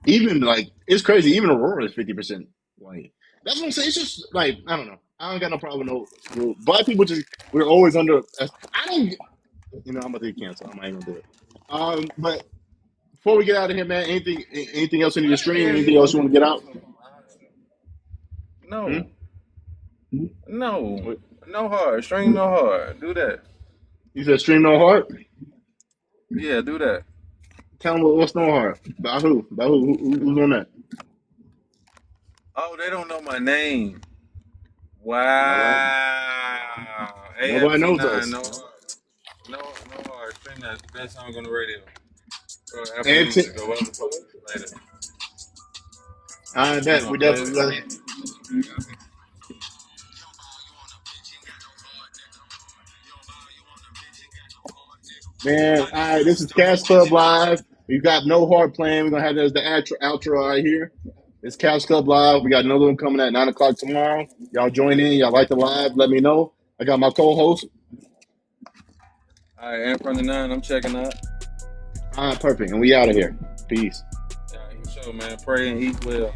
Even like it's crazy. Even Aurora is 50% white. That's what I'm saying. It's just like I don't know. I don't got no problem with no rule. Black people just we're always under. I don't. I'm about to get canceled. I'm not even gonna do it. But before we get out of here, man, anything else you need to What the stream? hell Anything you else you want want me to to get do out? something? Hmm? No, no, no hard. Stream no hard. Do that. You said stream no heart. Yeah, do that. Tell them what's no heart. By who? By who's on that? Oh, they don't know my name. All right. Wow. Nobody knows AFT9, us. no hard. No hard. Stream that best song on the radio. Or Apple And Music or whatever the fuck later. I You bet gonna we play it? definitely. Man, all right, this is Cash Club Live. We've got No Heart playing. We're going to have that as the outro right here. It's Cash Club Live. We got another one coming at 9 o'clock tomorrow. Y'all join in. Y'all like the live. Let me know. I got my co host. All right, and from the 9, I'm checking out. All right, perfect. And we out of here. Peace. Yeah, for sure, man. Pray and eat well.